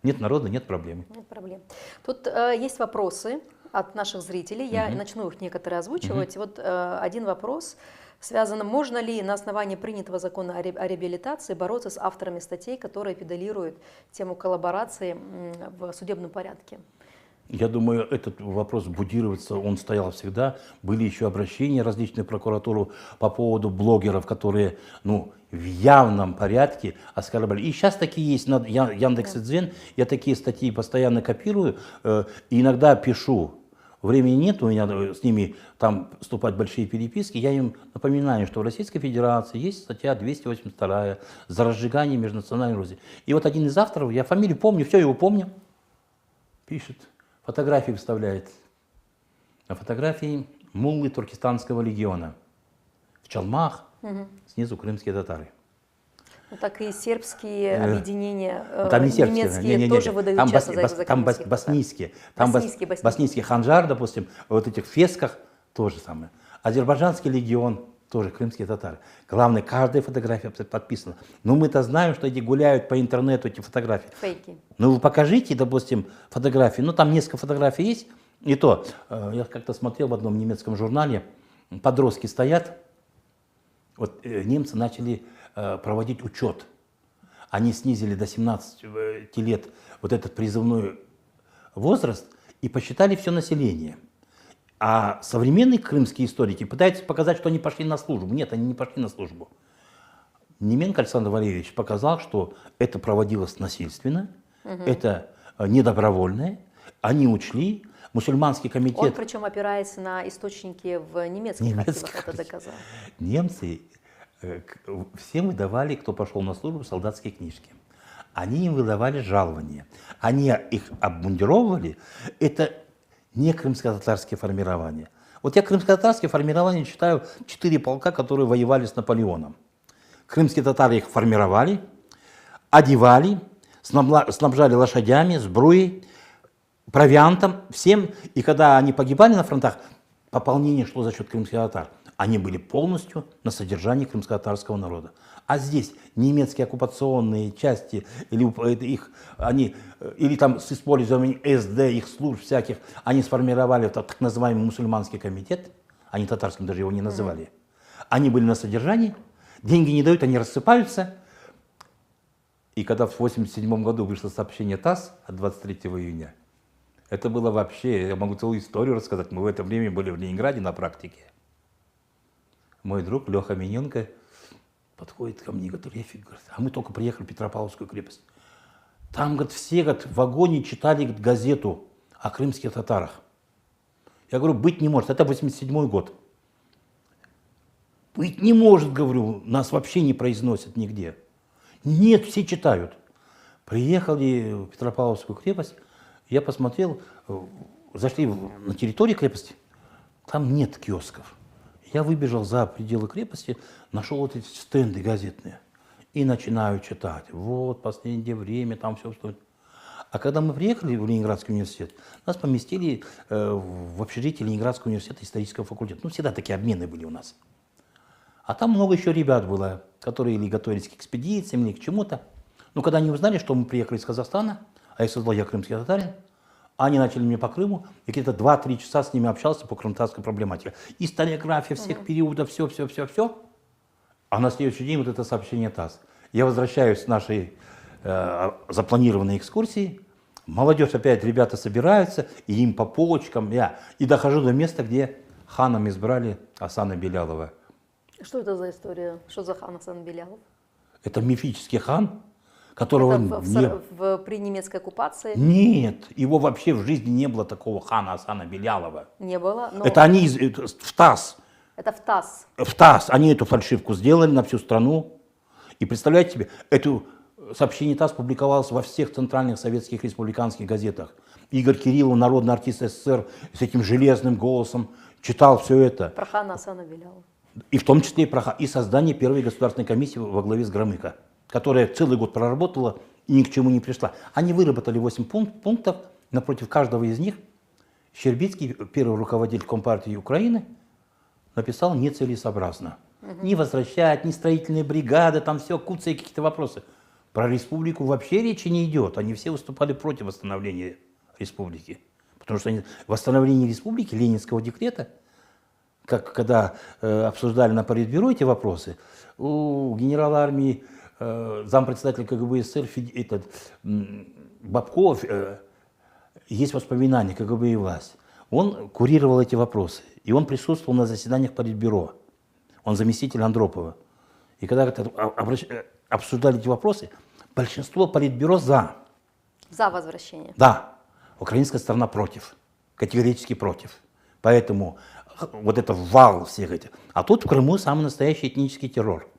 Нет народа, нет проблемы. Нет проблем. Тут есть вопросы от наших зрителей. Я начну их некоторые озвучивать. Вот один вопрос связан: можно ли на основании принятого закона о реабилитации бороться с авторами статей, которые педалируют тему коллаборации в судебном порядке? Я думаю, этот вопрос будироваться, он стоял всегда. Были еще обращения различные в прокуратуру по поводу блогеров, которые в явном порядке оскорбляли. И сейчас такие есть на Яндекс.Дзен. Я такие статьи постоянно копирую, и иногда пишу. Времени нет у меня с ними там вступать в большие переписки. Я им напоминаю, что в Российской Федерации есть статья 282 за разжигание межнациональной эрозии. И вот один из авторов, я фамилию помню, все его помню, пишет. Фотографии вставляет. На фотографии муллы Туркестанского легиона. В чалмах, снизу крымские татары. Ну, так и сербские объединения, там не сербские, немецкие тоже выдают там часто за там крымских боснийские. татар. Там боснийский ханжар, допустим, вот этих фесках тоже самое. Азербайджанский легион, тоже крымские татары. Главное, каждая фотография подписана. Но мы-то знаем, что эти гуляют по интернету, эти фотографии. Фейки. Ну вы покажите, допустим, фотографии. Ну там несколько фотографий есть. И то, я как-то смотрел в одном немецком журнале, подростки стоят. Вот немцы начали проводить учет. Они снизили до 17 лет вот этот призывной возраст и посчитали все население. А современные крымские историки пытаются показать, что они пошли на службу. Нет, они не пошли на службу. Неменко Александр Валерьевич показал, что это проводилось насильственно, это недобровольное. Они учли, мусульманский комитет... Он причем опирается на источники в немецких архивах, это доказал. Немцы всем выдавали, кто пошел на службу, солдатские книжки. Они им выдавали жалования. Они их обмундировывали. Это не крымско-татарские формирования. Вот я крымско-татарские формирования читаю 4 полка, которые воевали с Наполеоном. Крымские татары их формировали, одевали, снабжали лошадями, сбруей, провиантом, всем. И когда они погибали на фронтах, пополнение шло за счет крымских татар. Они были полностью на содержании крымско-татарского народа. А здесь немецкие оккупационные части, или там с использованием СД, их служб всяких, они сформировали так называемый мусульманский комитет, они татарским даже его не называли. Они были на содержании, деньги не дают, они рассыпаются. И когда в 1987 году вышло сообщение ТАСС от 23 июня, это было вообще, я могу целую историю рассказать, мы в это время были в Ленинграде на практике. Мой друг Леха Миненко подходит ко мне и говорит, Рефик, а мы только приехали в Петропавловскую крепость. Там, говорит, все в вагоне читали газету о крымских татарах. Я говорю, быть не может. Это 87-й год. Быть не может, говорю, нас вообще не произносят нигде. Нет, все читают. Приехали в Петропавловскую крепость, я посмотрел, зашли на территорию крепости, там нет киосков. Я выбежал за пределы крепости, нашел вот эти стенды газетные и начинаю читать. Вот, последнее время, там все, что... А когда мы приехали в Ленинградский университет, нас поместили в общежитие Ленинградского университета исторического факультета. Ну, всегда такие обмены были у нас. А там много еще ребят было, которые или готовились к экспедициям, или к чему-то. Но когда они узнали, что мы приехали из Казахстана, а их создал я крымский татарин, они начали мне по Крыму, и где-то 2-3 часа с ними общался по крымтатарской проблематике. Историография всех периодов, все. А на следующий день вот это сообщение ТАСС. Я возвращаюсь с нашей запланированной экскурсии, молодежь опять, ребята собираются, и им по полочкам, и дохожу до места, где ханом избрали Асана Белялова. Что это за история? Что за хан Асан Белялов? Это мифический хан, которого при немецкой оккупации? Нет, его вообще в жизни не было такого хана Асана Белялова. Не было? Но... Это они в ТАСС. Это в ТАСС? В ТАСС. Они эту фальшивку сделали на всю страну. И представляете себе, это сообщение ТАСС публиковалось во всех центральных советских республиканских газетах. Игорь Кириллов, народный артист СССР, с этим железным голосом читал все это. Про хана Асана Белялова. И в том числе и создание первой государственной комиссии во главе с Громыко, которая целый год проработала и ни к чему не пришла. Они выработали 8 пунктов, напротив каждого из них Щербицкий, первый руководитель Компартии Украины, написал нецелесообразно. Не возвращать, ни строительные бригады, там все, куцые какие-то вопросы. Про республику вообще речи не идет. Они все выступали против восстановления республики. Потому что восстановление республики, Ленинского декрета, когда обсуждали на Политбюро эти вопросы, у генерала армии, зампредседателя КГБ СССР Бабков, есть воспоминания КГБ и власть. Он курировал эти вопросы, и он присутствовал на заседаниях Политбюро. Он заместитель Андропова. И когда обсуждали эти вопросы, большинство Политбюро за. За возвращение? Да. Украинская сторона против. Категорически против. Поэтому вот это вал всех этих. А тут в Крыму самый настоящий этнический террор.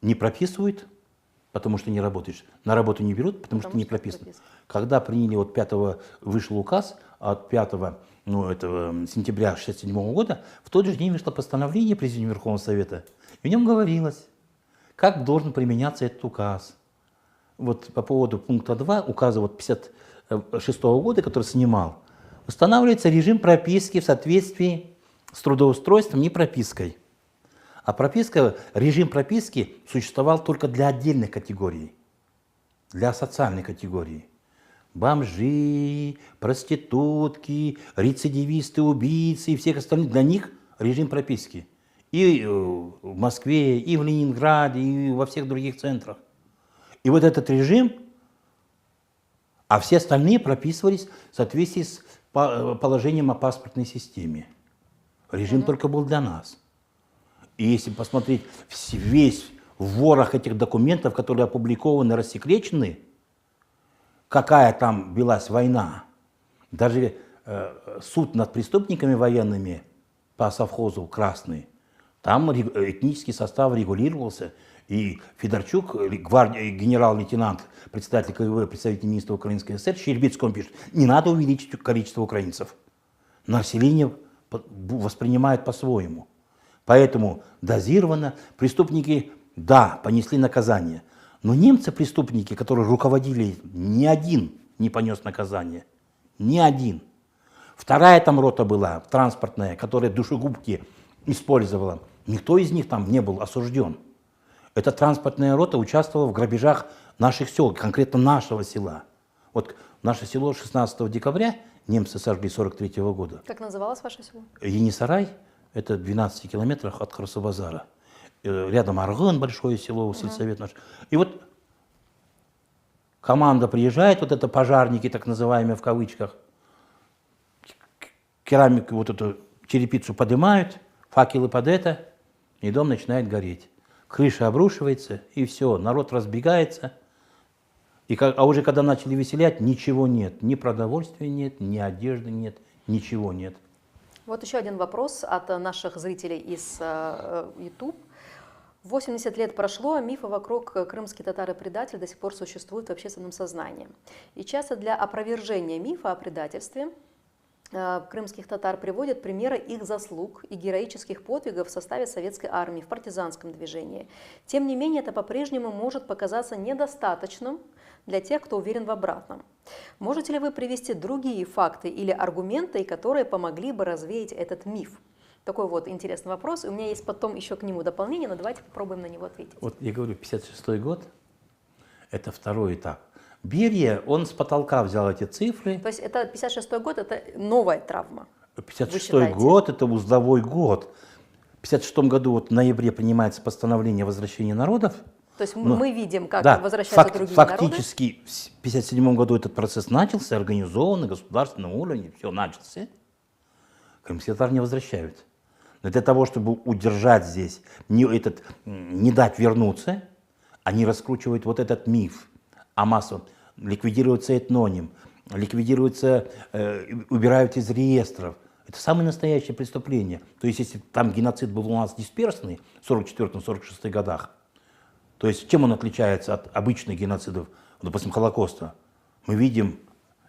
Не прописывают, потому что не работаешь. На работу не берут, потому что не прописано. Когда приняли, вот 5-го вышел указ, от 5 сентября 1967 года, в тот же день вышло постановление Президиума Верховного Совета. И в нем говорилось, как должен применяться этот указ. Вот по поводу пункта 2 указа 1956 года, который снимал, устанавливается режим прописки в соответствии с трудоустройством, не пропиской. А режим прописки существовал только для отдельных категорий, для социальной категории. Бомжи, проститутки, рецидивисты, убийцы и всех остальных. Для них режим прописки. И в Москве, и в Ленинграде, и во всех других центрах. И вот этот режим, а все остальные прописывались в соответствии с положением о паспортной системе. Режим только был для нас. И если посмотреть весь ворох этих документов, которые опубликованы, рассекречены, какая там велась война, даже суд над преступниками военными по совхозу «Красный», там этнический состав регулировался, и Федорчук, генерал-лейтенант, председатель КГБ, представитель министра Украинской ССР, Щербицкому пишет, не надо увеличить количество украинцев. Население воспринимает по-своему. Поэтому дозировано. Преступники, да, понесли наказание. Но немцы-преступники, которые руководили, ни один не понес наказание. Ни один. Вторая там рота была, транспортная, которая душегубки использовала. Никто из них там не был осужден. Эта транспортная рота участвовала в грабежах наших сел, конкретно нашего села. Вот наше село 16 декабря немцы сожгли 1943 года. Как называлось ваше село? Енисарай, это в 12 километрах от Красобазара. Рядом Аргын, большое село, сельсовет наш. И вот команда приезжает, вот это пожарники, так называемые в кавычках, керамику, вот эту черепицу поднимают, факелы под это, и дом начинает гореть. Крыша обрушивается, и все, народ разбегается. А уже когда начали веселять, ничего нет. Ни продовольствия нет, ни одежды нет, ничего нет. Вот еще один вопрос от наших зрителей из YouTube. 80 лет прошло, а мифы вокруг крымский татары-предатель до сих пор существуют в общественном сознании. И часто для опровержения мифа о предательстве крымских татар приводят примеры их заслуг и героических подвигов в составе советской армии, в партизанском движении. Тем не менее, это по-прежнему может показаться недостаточным для тех, кто уверен в обратном. Можете ли вы привести другие факты или аргументы, которые помогли бы развеять этот миф? Такой вот интересный вопрос. И у меня есть потом еще к нему дополнение, но давайте попробуем на него ответить. Вот я говорю, 56-й год – это второй этап. Берия, он с потолка взял эти цифры. То есть это 56-й год, это новая травма? 56-й год – это узловой год. В 56-м году вот в ноябре принимается постановление о возвращении народов. То есть мы видим, как да, возвращаются другие фактически в 1957 году этот процесс начался, организован на государственном уровне, все начался. Крымские татары не возвращают. Но для того, чтобы удержать здесь, не дать вернуться, они раскручивают вот этот миф о массовом. Ликвидируется этноним, убирают из реестров. Это самое настоящее преступление. То есть, если там геноцид был у нас дисперсный в 1944-1946 годах, то есть чем он отличается от обычных геноцидов, допустим, Холокоста? Мы видим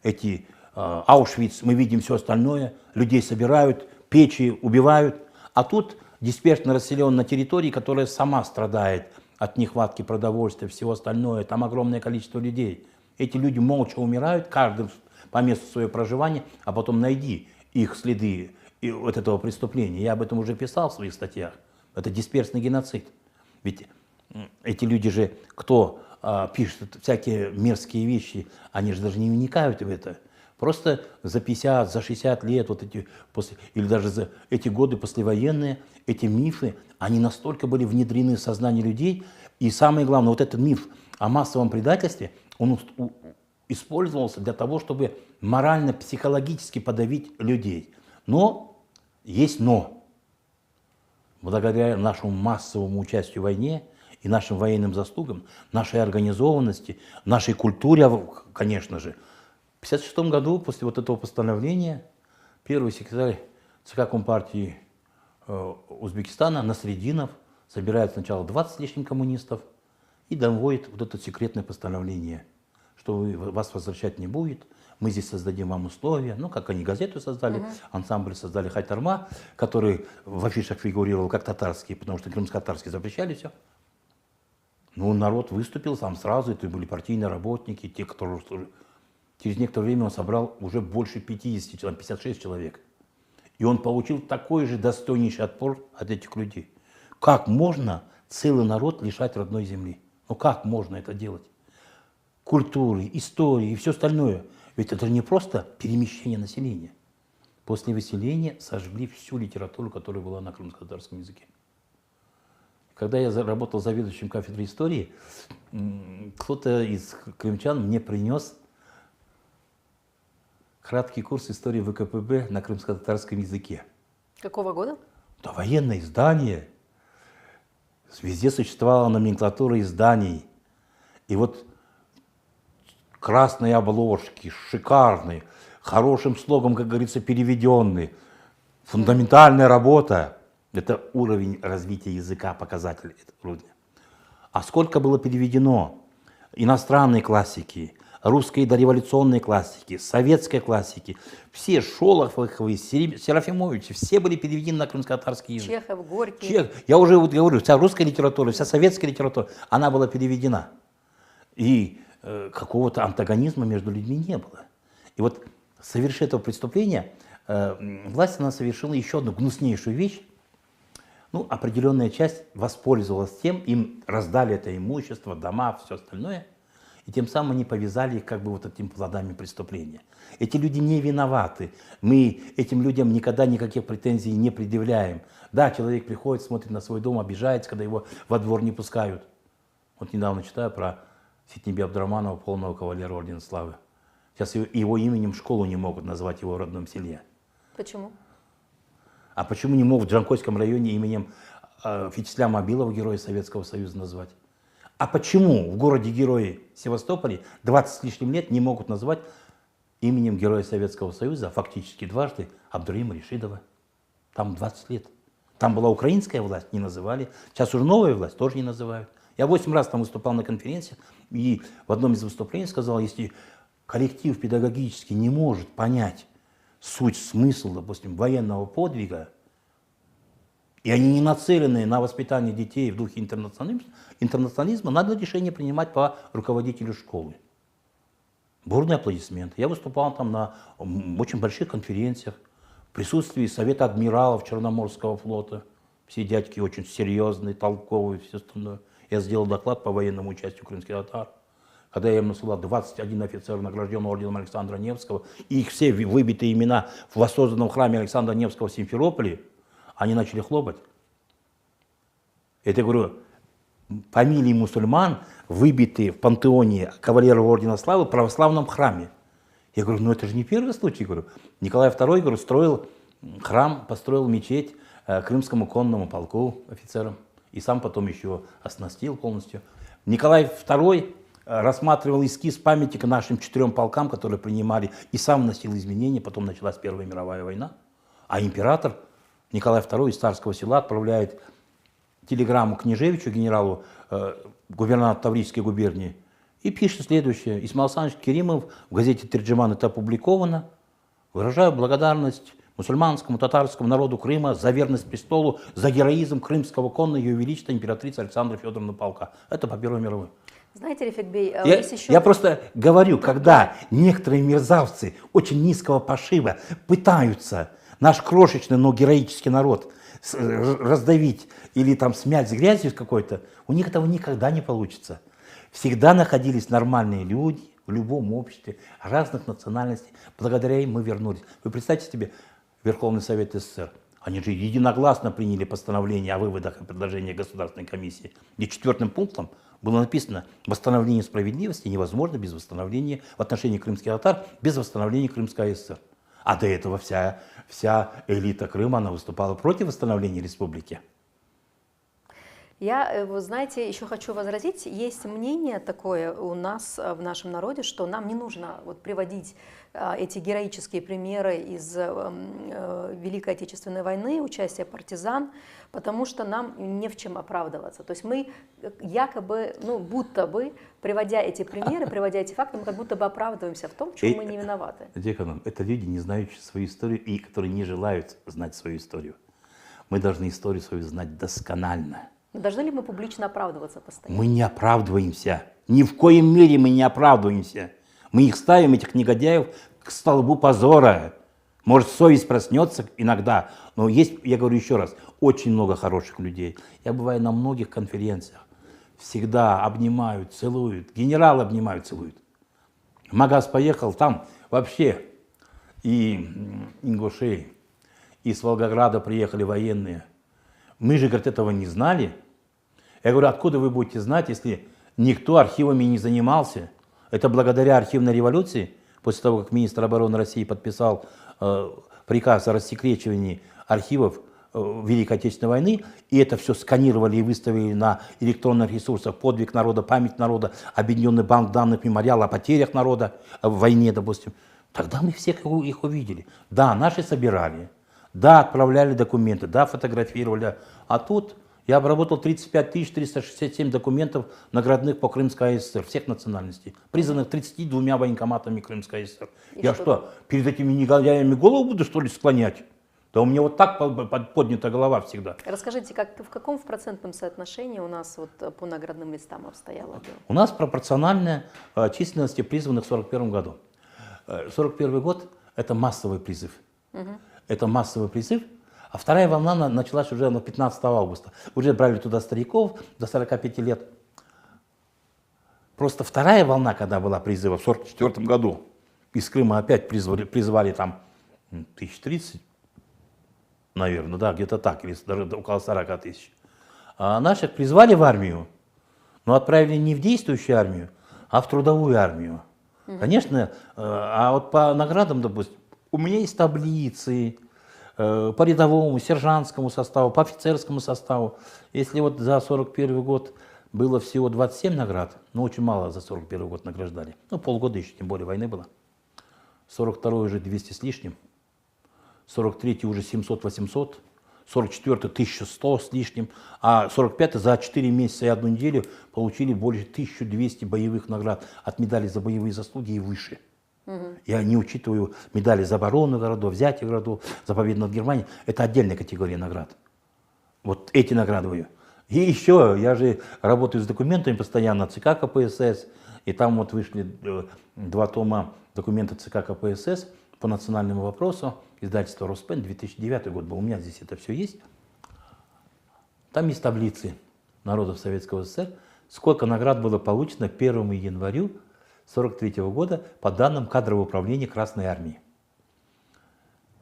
эти Аушвиц, мы видим все остальное, людей собирают, печи убивают, а тут дисперсно расселен на территории, которая сама страдает от нехватки продовольствия, всего остальное, там огромное количество людей. Эти люди молча умирают, каждый по месту своего проживания, а потом найди их следы от этого преступления. Я об этом уже писал в своих статьях. Это дисперсный геноцид. Ведь эти люди же, кто пишет всякие мерзкие вещи, они же даже не вникают в это. Просто за 50, за 60 лет, или даже за эти годы послевоенные, эти мифы, они настолько были внедрены в сознание людей. И самое главное, вот этот миф о массовом предательстве, он использовался для того, чтобы морально-психологически подавить людей. Но есть но. Благодаря нашему массовому участию в войне и нашим военным заслугам, нашей организованности, нашей культуре, конечно же, в 1956 году, после вот этого постановления, первый секретарь ЦК Компартии Узбекистана Насреддинов собирает сначала 20 с лишним коммунистов и доводит вот это секретное постановление, что вас возвращать не будет, мы здесь создадим вам условия. Ну, как они газету создали, ансамбль создали «Хайтарма», который в афишах фигурировал как татарский, потому что крымско-татарский запрещали все. Ну, народ выступил сам сразу, это были партийные работники, те, которые... Через некоторое время он собрал уже больше 50 человек, 56 человек. И он получил такой же достойнейший отпор от этих людей. Как можно целый народ лишать родной земли? Ну как можно это делать? Культуры, истории и все остальное. Ведь это не просто перемещение населения. После выселения сожгли всю литературу, которая была на крымско-татарском языке. Когда я работал заведующим кафедрой истории, кто-то из крымчан мне принес краткий курс истории ВКПБ на крымско-татарском языке. Какого года? Да, военное издание. Везде существовала номенклатура изданий. И вот красные обложки, шикарные, хорошим слогом, как говорится, переведенные. Фундаментальная работа. Это уровень развития языка, показатель уровня. А сколько было переведено иностранной классики, русской дореволюционной классики, советской классики, все Шолоховы, Серафимовичи, все были переведены на крымско-татарский язык. Чехов, Горький. Я уже вот говорю, вся русская литература, вся советская литература, она была переведена. И какого-то антагонизма между людьми не было. И вот совершив это преступление, власть она совершила еще одну гнуснейшую вещь. Ну, определенная часть воспользовалась тем, им раздали это имущество, дома, все остальное. И тем самым они повязали их как бы вот этими плодами преступления. Эти люди не виноваты. Мы этим людям никогда никаких претензий не предъявляем. Да, человек приходит, смотрит на свой дом, обижается, когда его во двор не пускают. Вот недавно читаю про Ситниби Абдраманова, полного кавалера Ордена Славы. Сейчас его именем школу не могут назвать его в родном селе. Почему? А почему не могут в Джанкойском районе именем Вячеслава Абилова, героя Советского Союза, назвать? А почему в городе-герое Севастополе 20 с лишним лет не могут назвать именем Героя Советского Союза, фактически дважды, Абдурахима Рашидова? Там 20 лет. Там была украинская власть, не называли. Сейчас уже новая власть, тоже не называют. Я 8 раз там выступал на конференции, и в одном из выступлений сказал, если коллектив педагогический не может понять суть, смысл, допустим, военного подвига, и они не нацелены на воспитание детей в духе интернационализма, надо решение принимать по руководителю школы. Бурные аплодисменты. Я выступал там на очень больших конференциях, в присутствии Совета адмиралов Черноморского флота. Все дядьки очень серьезные, толковые, все остальное. Я сделал доклад по военному участию крымских татар. Когда я им насылал 21 офицер, награжденный орденом Александра Невского, и их все выбитые имена в воссозданном храме Александра Невского в Симферополе, они начали хлопать. Это, говорю, фамилии мусульман, выбитые в пантеоне кавалеров ордена славы в православном храме. Я говорю, ну это же не первый случай. Говорю, Николай II, говорю, строил храм, построил мечеть Крымскому конному полку офицерам. И сам потом еще оснастил полностью. Николай II рассматривал эскиз памятника нашим 4 полкам, которые принимали, и сам вносил изменения. Потом началась Первая мировая война. А император Николай II из Царского Села отправляет телеграмму Княжевичу, генералу, губернатору Таврической губернии, и пишет следующее. Исмаил Александрович Керимов, в газете «Терджеман» это опубликовано. Выражаю благодарность мусульманскому, татарскому народу Крыма за верность престолу, за героизм крымского конного Ее Величества императрицы Александры Федоровны полка. Это по Первой мировой. Знаете, Рефикбей, Я просто говорю, когда некоторые мерзавцы очень низкого пошива пытаются наш крошечный, но героический народ раздавить или там смять с грязью какой-то, у них этого никогда не получится. Всегда находились нормальные люди в любом обществе, разных национальностей. Благодаря им мы вернулись. Вы представьте себе, Верховный Совет СССР, они же единогласно приняли постановление о выводах и предложениях Государственной комиссии, где 4 пунктом было написано: восстановление справедливости невозможно без восстановления в отношении крымских татар, без восстановления Крымской ССР. А до этого вся элита Крыма, она выступала против восстановления республики. Я, вы знаете, еще хочу возразить, есть мнение такое у нас в нашем народе, что нам не нужно вот приводить эти героические примеры из Великой Отечественной войны, участия партизан, потому что нам не в чем оправдываться. То есть мы якобы, ну, будто бы, приводя эти примеры, приводя эти факты, мы как будто бы оправдываемся в том, в чем мы не виноваты. Деканам, это люди, не знающие свою историю и которые не желают знать свою историю. Мы должны историю свою знать досконально. Но должны ли мы публично оправдываться постоянно? Мы не оправдываемся. Ни в коем мере мы не оправдываемся. Мы их ставим, этих негодяев, к столбу позора. Может, совесть проснется иногда, но есть, я говорю еще раз, очень много хороших людей. Я бываю на многих конференциях. Всегда обнимают, целуют. Генералы обнимают, целуют. Магаз поехал, там вообще и ингушей, и с Волгограда приехали военные. Мы же, говорит, этого не знали. Я говорю, откуда вы будете знать, если никто архивами не занимался? Это благодаря архивной революции, после того, как министр обороны России подписал приказ о рассекречивании архивов Великой Отечественной войны, и это все сканировали и выставили на электронных ресурсах: подвиг народа, память народа, объединенный банк данных, мемориал о потерях народа в войне, допустим. Тогда мы всех их увидели. Да, наши собирали, да, отправляли документы, да, фотографировали. А тут я обработал 35 367 документов наградных по Крымской ССР, всех национальностей, признанных 32 военкоматами Крымской ССР. Я что, перед этими негодяями голову буду, что ли, склонять? Да у меня вот так поднята голова всегда. Расскажите, в каком процентном соотношении у нас вот по наградным листам обстояло дело? У нас пропорциональная численности призванных в 1941 году. 1941 год – это массовый призыв. Это массовый призыв. А вторая волна началась уже на 15 августа. Уже брали туда стариков до 45 лет. Просто вторая волна, когда была призыва в 1944 году, из Крыма опять призвали там 1030, наверное, да, где-то так, или даже около 40 тысяч. А наших призвали в армию, но отправили не в действующую армию, а в трудовую армию. Конечно, а вот по наградам, допустим, у меня есть таблицы, по рядовому, сержантскому составу, по офицерскому составу. Если вот за 1941 год было всего 27 наград, но очень мало за 1941 год награждали. Ну, полгода еще, тем более войны было. 1942 уже 200 с лишним. 43-й уже 700-800, 44-й 1100 с лишним, а 45-й за 4 месяца и 1 неделю получили более 1200 боевых наград от медалей за боевые заслуги и выше. Я не учитываю медали за оборону городов, взятие городов, за победу над Германией. Это отдельная категория наград. Вот эти награды. И еще, я же работаю с документами постоянно, ЦК КПСС, и там вот вышли 2 тома документа ЦК КПСС по национальному вопросу, издательство Роспен, 2009 год был, у меня здесь это все есть. Там есть таблицы народов Советского СССР, сколько наград было получено 1 январю 1943 года по данным кадрового управления Красной Армии.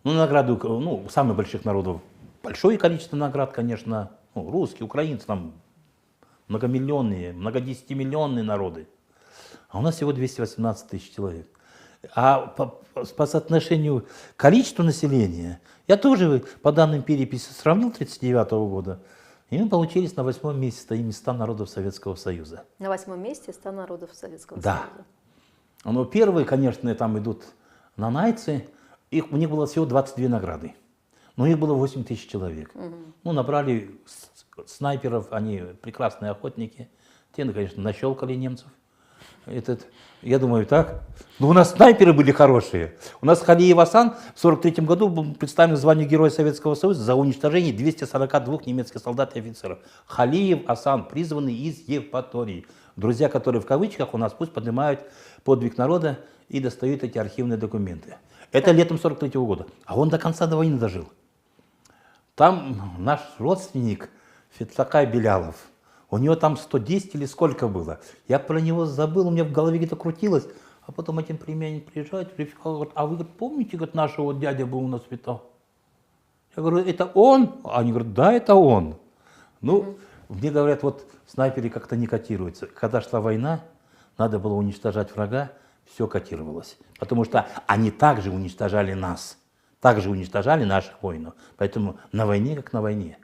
Ну, награды, ну, самых больших народов, большое количество наград, конечно, ну, русские, украинцы, там многомиллионные, многодесятимиллионные народы. А у нас всего 218 тысяч человек. А по соотношению количества населения, я тоже по данным переписи сравнил 1939 года, и мы получились на 8-м месте, стоим 100 народов Советского Союза. На 8-м месте 100 народов Советского Да. Союза. Но первые, конечно, там идут нанайцы, у них было всего 22 награды, но их было 8 тысяч человек. Ну, набрали снайперов, они прекрасные охотники, те, конечно, нащелкали немцев. Я думаю, так. Но у нас снайперы были хорошие. У нас Халиев Асан в 1943 году был представлен в звании Героя Советского Союза за уничтожение 242 немецких солдат и офицеров. Халиев Асан, призванный из Евпатории. Друзья, которые в кавычках у нас, пусть поднимают подвиг народа и достают эти архивные документы. Это летом 1943 года. А он до конца до войны дожил. Там наш родственник Фетсакай Белялов, у него там 110 или сколько было. Я про него забыл, у меня в голове где-то крутилось. А потом один племянник приезжает, говорит, а вы говорит, помните, говорит, нашего дядя был у нас в Я говорю, это он? Они говорят, да, это он. Ну, мне говорят, вот снайперы как-то не котируются. Когда шла война, надо было уничтожать врага, все котировалось. Потому что они также уничтожали нас, также уничтожали наших воинов. Поэтому на войне, как на войне.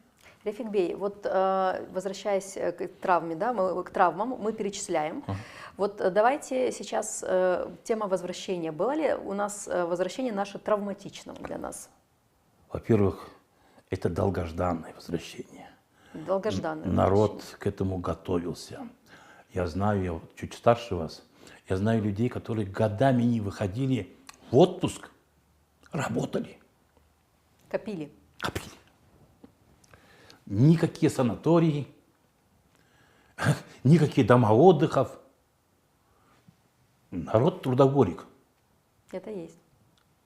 Рефик Бей, вот возвращаясь к травме, да, к травмам, мы перечисляем. Вот давайте сейчас тема возвращения. Было ли у нас возвращение наше травматичным для нас? Во-первых, это долгожданное возвращение. Долгожданное. Народ к этому готовился. Я знаю, я вот чуть старше вас, я знаю людей, которые годами не выходили в отпуск, работали. Копили. Копили. Никакие санатории, никакие дома отдыхов. Народ трудоголик. Это есть.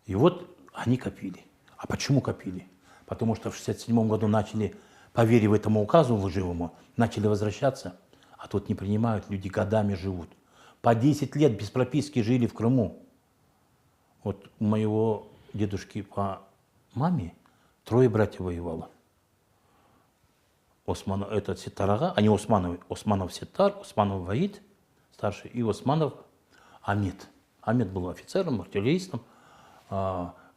И вот они копили. А почему копили? Потому что в 1967 году начали, поверив этому указу лживому, начали возвращаться. А тут не принимают, люди годами живут. По 10 лет без прописки жили в Крыму. Вот у моего дедушки по маме 3 братьев воевало. Османов, это Сетарага, они Османовы, Османов Сетар, Османов Ваид, старший, и Османов Амед. Амед был офицером, артиллеристом.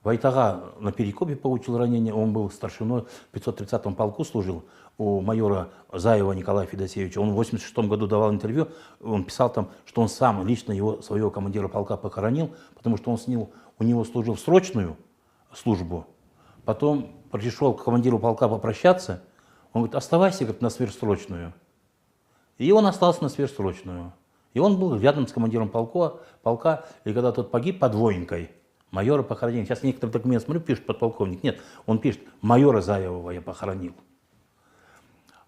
Вайтага на Перекопе получил ранение, он был старшиной в 530-м полку, служил у майора Заева Николая Федосеевича. Он в 1986 году давал интервью, он писал там, что он сам лично своего командира полка похоронил, потому что он у него служил в срочную службу, потом пришел к командиру полка попрощаться, он говорит, оставайся, говорит, на сверхсрочную. И он остался на сверхсрочную. И он был рядом с командиром полка, и когда тот погиб под Воинкой, майора похоронили. Сейчас некоторые документы смотрю, пишет подполковник. Нет, он пишет, майора Заева я похоронил.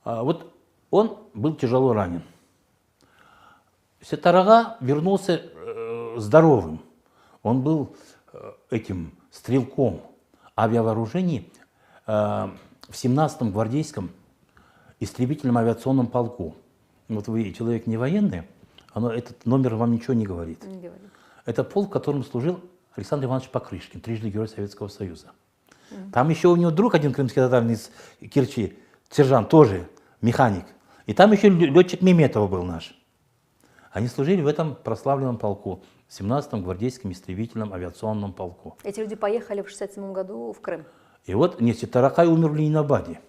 Вот он был тяжело ранен. Сетарага вернулся здоровым. Он был этим стрелком авиавооружений в 17-м гвардейском истребительном авиационном полку. Вот вы человек не военный, этот номер вам ничего не говорит. Не говорит. Это полк, в котором служил Александр Иванович Покрышкин, трижды Герой Советского Союза. Там еще у него друг один крымский татарин из Керчи, сержант, тоже механик. И там еще летчик Меметов был наш. Они служили в этом прославленном полку, в 17-м гвардейском истребительном авиационном полку. Эти люди поехали в 1967 году в Крым. И вот Сетаракай умер в Ленинабаде.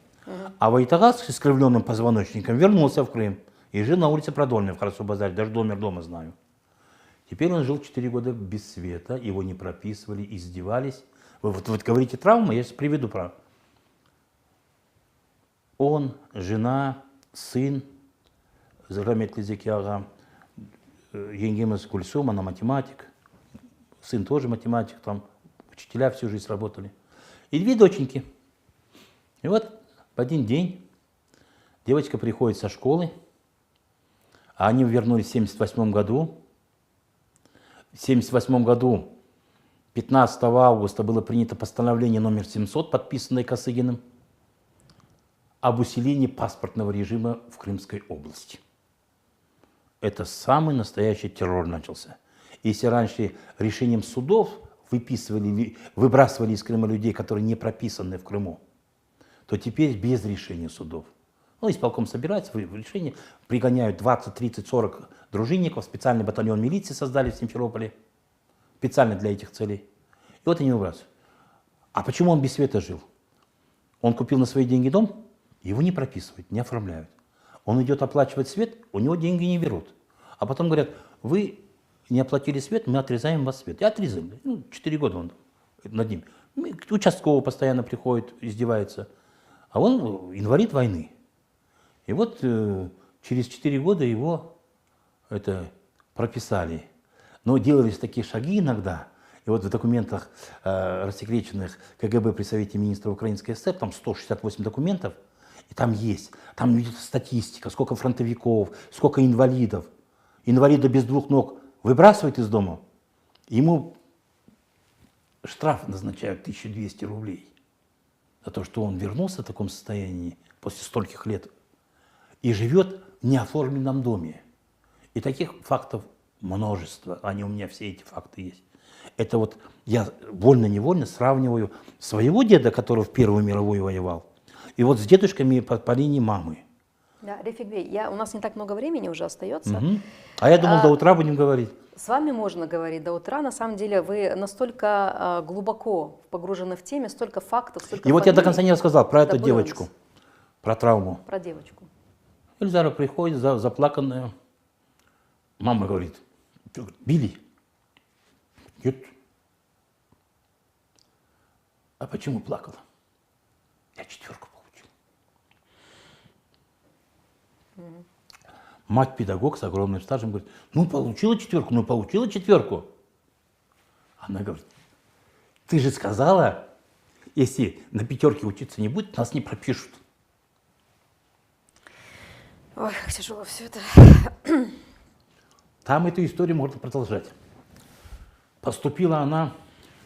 А Вайтага с искривленным позвоночником вернулся в Крым и жил на улице Продольной в Харасу-Базаре, даже домер дома знаю. Теперь он жил 4 года без света, его не прописывали, издевались. Вы вот говорите травма, я сейчас приведу про. Он, жена, сын, Rahmetli Zeki Ağa, Yengemiz Gülsüm, она математик, сын тоже математик, там учителя всю жизнь работали. И две доченьки. И вот в один день девочка приходит со школы, а они вернулись в 1978 году. В 1978 году, 15 августа, было принято постановление номер 700, подписанное Косыгиным, об усилении паспортного режима в Крымской области. Это самый настоящий террор начался. Если раньше решением судов выбрасывали из Крыма людей, которые не прописаны в Крыму, то теперь без решения судов. Ну, исполком собирается, в решении пригоняют 20, 30, 40 дружинников, специальный батальон милиции создали в Симферополе, специально для этих целей. И вот они выбрасывают. А почему он без света жил? Он купил на свои деньги дом, его не прописывают, не оформляют. Он идет оплачивать свет, у него деньги не берут. А потом говорят, вы не оплатили свет, мы отрезаем вас свет. И отрезали. 4 года он над ним. Участковый постоянно приходит, издевается. А он инвалид войны. И вот через 4 года его прописали. Но делались такие шаги иногда. И вот в документах, рассекреченных КГБ при Совете Министров Украинской ССР, там 168 документов, и там есть, там идет статистика, сколько фронтовиков, сколько инвалидов. Инвалида без 2 ног выбрасывают из дома, ему штраф назначают 1200 рублей за то, что он вернулся в таком состоянии после стольких лет и живет в неоформленном доме. И таких фактов множество, они у меня все эти факты есть. Это вот я вольно-невольно сравниваю своего деда, который в Первую мировую воевал, и вот с дедушками по линии мамы. Да, Рефик Бей, у нас не так много времени уже остается. Угу. А я думал, до утра будем говорить. С вами можно говорить до утра. На самом деле вы настолько глубоко погружены в теме, столько фактов, столько И вот я до конца не рассказал про эту девочку, про травму. Про девочку. Эльзара приходит, заплаканная. Мама говорит, били? Нет. А почему плакала? Я 4 получил. Мать-педагог с огромным стажем говорит, получила 4, получила 4. Она говорит, ты же сказала, если на 5 учиться не будет, нас не пропишут. Ой, как тяжело все это. Там эту историю можно продолжать. Поступила она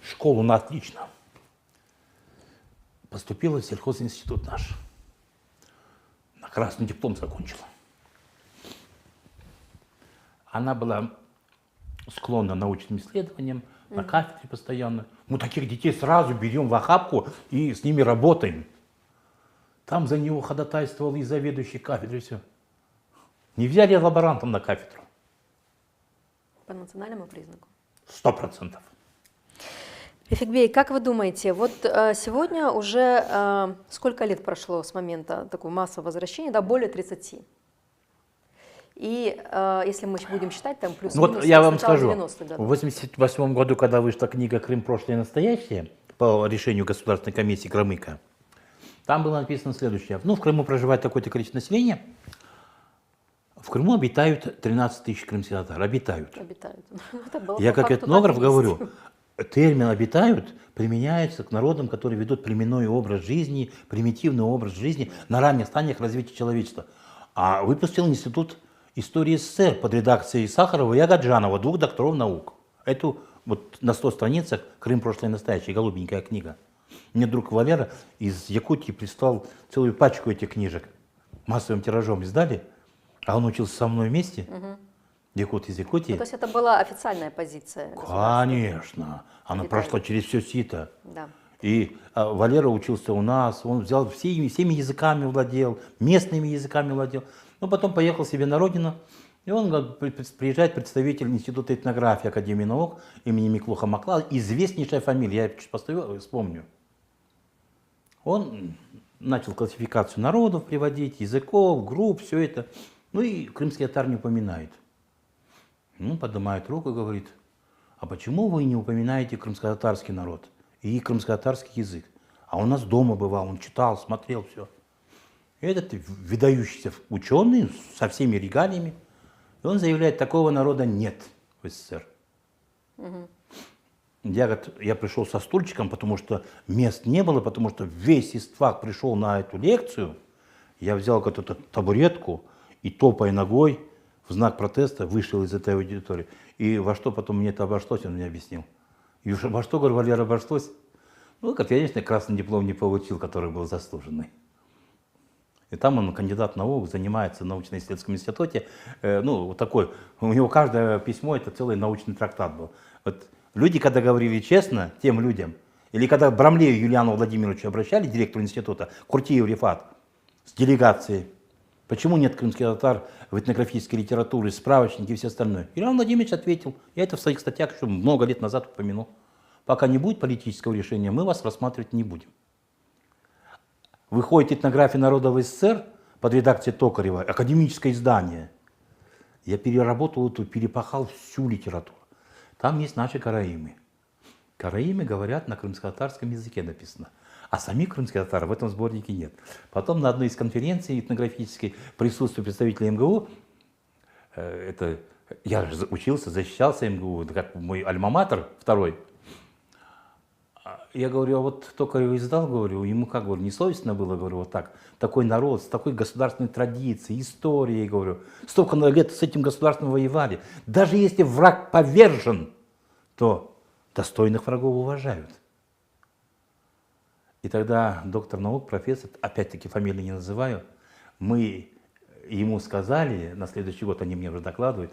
в школу на отлично. Поступила в сельхозинститут наш. На красный диплом закончила. Она была склонна научным исследованиям, на кафедре постоянно. Мы таких детей сразу берем в охапку и с ними работаем. Там за него ходатайствовал и заведующий кафедрой, все. Не взяли лаборантом на кафедру. По национальному признаку? 100%. Рефик Бей, как вы думаете, вот сегодня уже сколько лет прошло с момента такого массового возвращения, да, более 30. И если мы будем считать, там плюс-минус, вот я вам скажу, 90-х годов. в 1988 году, когда вышла книга «Крым. Прошлое и настоящее» по решению Государственной комиссии Громыка, там было написано следующее. В Крыму проживает такое-то количество населения, в Крыму обитают 13 тысяч крымских татар. Обитают. Я как этнограф говорю, термин «обитают» применяется к народам, которые ведут племенной образ жизни, примитивный образ жизни на ранних стадиях развития человечества. А выпустил Институт истории СССР под редакцией Сахарова и Агаджанова, 2 докторов наук. Это вот на 100 страницах «Крым. Прошлое и настоящее», голубенькая книга. Мне друг Валера из Якутии прислал целую пачку этих книжек. Массовым тиражом издали, а он учился со мной вместе. Якут из Якутии. То есть это была официальная позиция? Конечно. Она прошла через все сито. Да. И Валера учился у нас, он взял всеми языками владел, местными языками владел. Но потом поехал себе на родину, и он приезжает представитель Института этнографии Академии наук имени Миклуха Маклада, известнейшая фамилия, я поставил, вспомню. Он начал классификацию народов приводить, языков, групп, все это. И крымский татар не упоминает. Поднимает руку и говорит, а почему вы не упоминаете крымско-татарский народ? и крымско-татарский язык. А у нас дома бывал, он читал, смотрел все. И этот выдающийся ученый со всеми регалиями, и он заявляет, такого народа нет в СССР. Я пришел со стульчиком, потому что мест не было, потому что весь истфак пришел на эту лекцию. Я взял какую-то табуретку и, топая ногой, в знак протеста вышел из этой аудитории. И во что потом мне это обошлось, он мне объяснил. И уж во что, говорю, Валера, обошлось? Ну, как, конечно, красный диплом не получил, который был заслуженный. И там он кандидат наук, занимается в научно-исследовательском институте. Ну, вот такой. У него каждое письмо — это целый научный трактат был. Вот люди, когда говорили честно тем людям, или когда к Брамлею Юлиану Владимировичу обращали, директору института, Куртиев Рифат, с делегацией, почему нет крымских татар в этнографической литературе, справочнике и все остальное. Юлиан Владимирович ответил, я это в своих статьях еще много лет назад упомянул. Пока не будет политического решения, мы вас рассматривать не будем. Выходит этнография народа в СССР под редакцией Токарева, академическое издание. Я переработал эту, перепахал всю литературу. Там есть наши караимы. Караимы говорят на крымско-татарском языке написано. А самих крымских татар в этом сборнике нет. Потом на одной из конференций этнографической присутствует представитель МГУ. Я же учился, защищался МГУ, как мой альма-матер второй. Я говорю, а вот Токарев издал, говорю, ему как, говорю, несовестно было, говорю, вот так. Такой народ, с такой государственной традицией, историей, говорю. Столько лет с этим государством воевали. Даже если враг повержен, то достойных врагов уважают. И тогда доктор наук, профессор, опять-таки фамилии не называю, мы ему сказали, на следующий год они мне уже докладывают,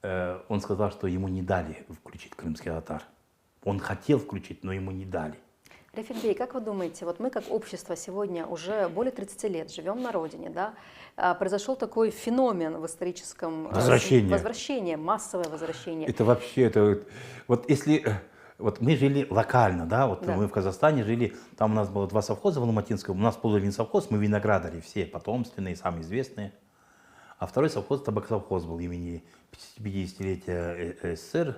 он сказал, что ему не дали включить крымских татар. Он хотел включить, но ему не дали. Рефик Бей, как вы думаете, вот мы как общество сегодня уже более 30 лет живем на родине, да? Произошел такой феномен в историческом... Возвращение, массовое возвращение. Это вообще, вот если... Вот мы жили локально, да, вот да. Мы в Казахстане жили, там у нас было 2 совхоза в Алматинском, у нас был один совхоз, мы виноградари, все потомственные, самые известные. А второй совхоз, табакосовхоз был имени 50-летия СССР.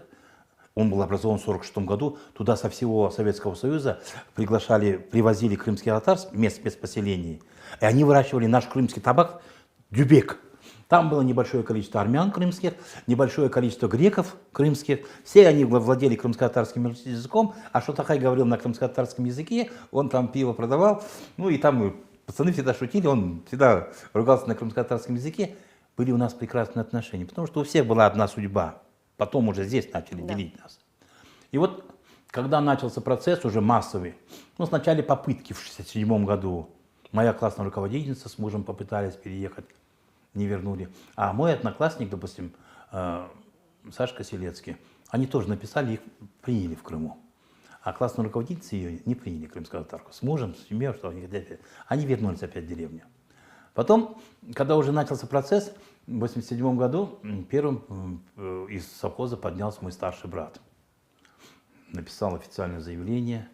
Он был образован в 1946 году. Туда со всего Советского Союза привозили крымских татар, мест спецпоселений. И они выращивали наш крымский табак дюбек. Там было небольшое количество армян крымских, небольшое количество греков крымских. Все они владели крымско-татарским языком. А Шотахай говорил на крымско-татарском языке, он там пиво продавал. Ну и там пацаны всегда шутили, он всегда ругался на крымско-татарском языке. Были у нас прекрасные отношения, потому что у всех была одна судьба. Потом уже здесь начали делить нас. И вот, когда начался процесс уже массовый, ну, сначала попытки в 1967 году. Моя классная руководительница с мужем попытались переехать, не вернули. А мой одноклассник, допустим, Сашка Селецкий, они тоже написали, их приняли в Крыму. А классную руководительницу ее не приняли, крымскую татарку. С мужем, с семьей, что они вернулись опять в деревню. Потом, когда уже начался процесс, в 1987 году первым из совхоза поднялся мой старший брат. Написал официальное заявление,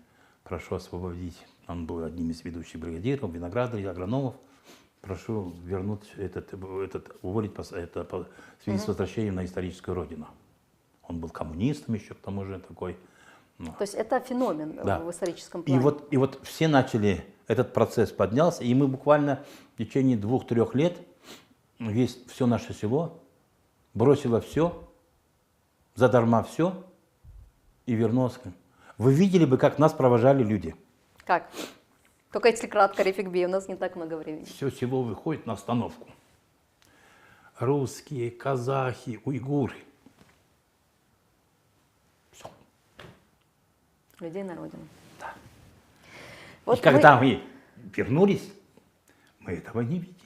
прошу освободить. Он был одним из ведущих бригадиров, виноградарей, агрономов. Прошу вернуть уволить это в связи с возвращением на историческую родину. Он был коммунистом еще, к тому же такой. То есть это феномен в историческом плане. И вот все начали, этот процесс поднялся, и мы буквально в течение 2-3 лет все наше село бросило все, задарма все и вернулось. Вы видели бы, как нас провожали люди. Как? Только если кратко, Рефик Бей, у нас не так много времени. Все село выходит на остановку. Русские, казахи, уйгуры. Все. Людей на родину. Да. Вот и когда мы вернулись, мы этого не видели.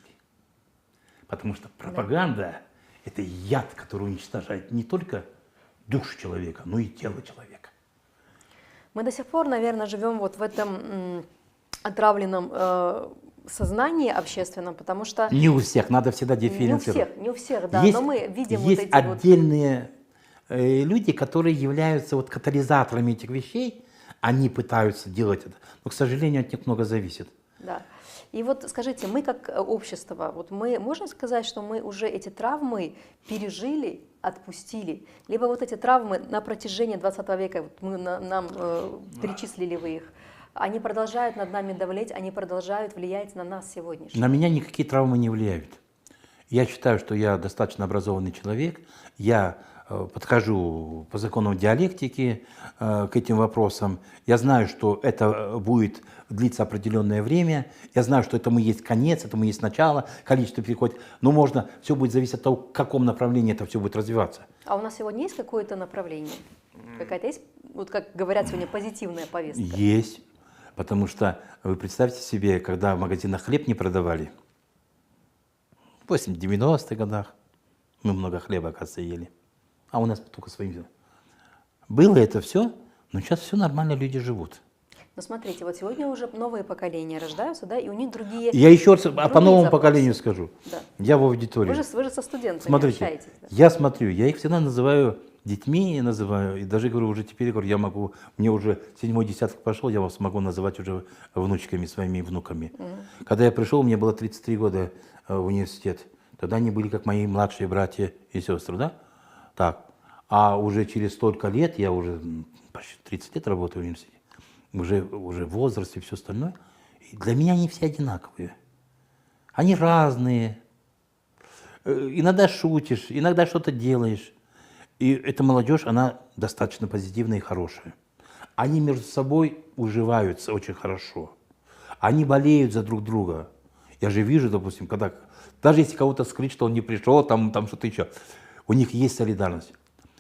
Потому что пропаганда – это яд, который уничтожает не только душу человека, но и тело человека. Мы до сих пор, наверное, живем вот в этом отравленном сознании общественном, потому что... Не у всех, надо всегда дифференцировать. Не у всех, да, но мы видим вот эти Есть отдельные люди, которые являются вот катализаторами этих вещей, они пытаются делать это, но, к сожалению, от них много зависит. Да. И вот скажите, мы как общество, вот мы можем сказать, что мы уже эти травмы пережили, отпустили? Либо вот эти травмы на протяжении 20 века, вот нам перечислили вы их, они продолжают над нами давлеть, они продолжают влиять на нас сегодняшних? На меня никакие травмы не влияют. Я считаю, что я достаточно образованный человек, я подхожу по законам диалектики к этим вопросам. Я знаю, что это будет длиться определенное время. Я знаю, что этому есть конец, этому есть начало, количество переходит. Но можно, все будет зависеть от того, в каком направлении это все будет развиваться. А у нас сегодня есть какое-то направление? Какая-то есть, вот как говорят сегодня, позитивная повестка? Есть. Потому что вы представьте себе, когда в магазинах хлеб не продавали, в 90-х годах, мы много хлеба, оказывается, ели. А у нас только своим. Было это все, но сейчас все нормально, люди живут. Но смотрите, вот сегодня уже новые поколения рождаются, да, и у них другие. Я еще раз по новому запросы. поколению скажу. Да. Я в аудитории. Вы же со студентами Смотрите, общаетесь. Да? я смотрю, я их всегда называю детьми, называю, и даже говорю, уже теперь говорю, я могу, мне уже 7-й десяток пошел, я вас могу называть уже внучками, своими внуками. Когда я пришел, мне было 33 года в университет, тогда они были как мои младшие братья и сестры, да? Так. А уже через столько лет, я уже почти 30 лет работаю в университете, уже возраст и все остальное, и для меня они все одинаковые. Они разные. Иногда шутишь, иногда что-то делаешь. И эта молодежь, она достаточно позитивная и хорошая. Они между собой уживаются очень хорошо. Они болеют за друг друга. Я же вижу, допустим, когда, даже если кого-то скрыть, что он не пришел, там что-то еще, у них есть солидарность.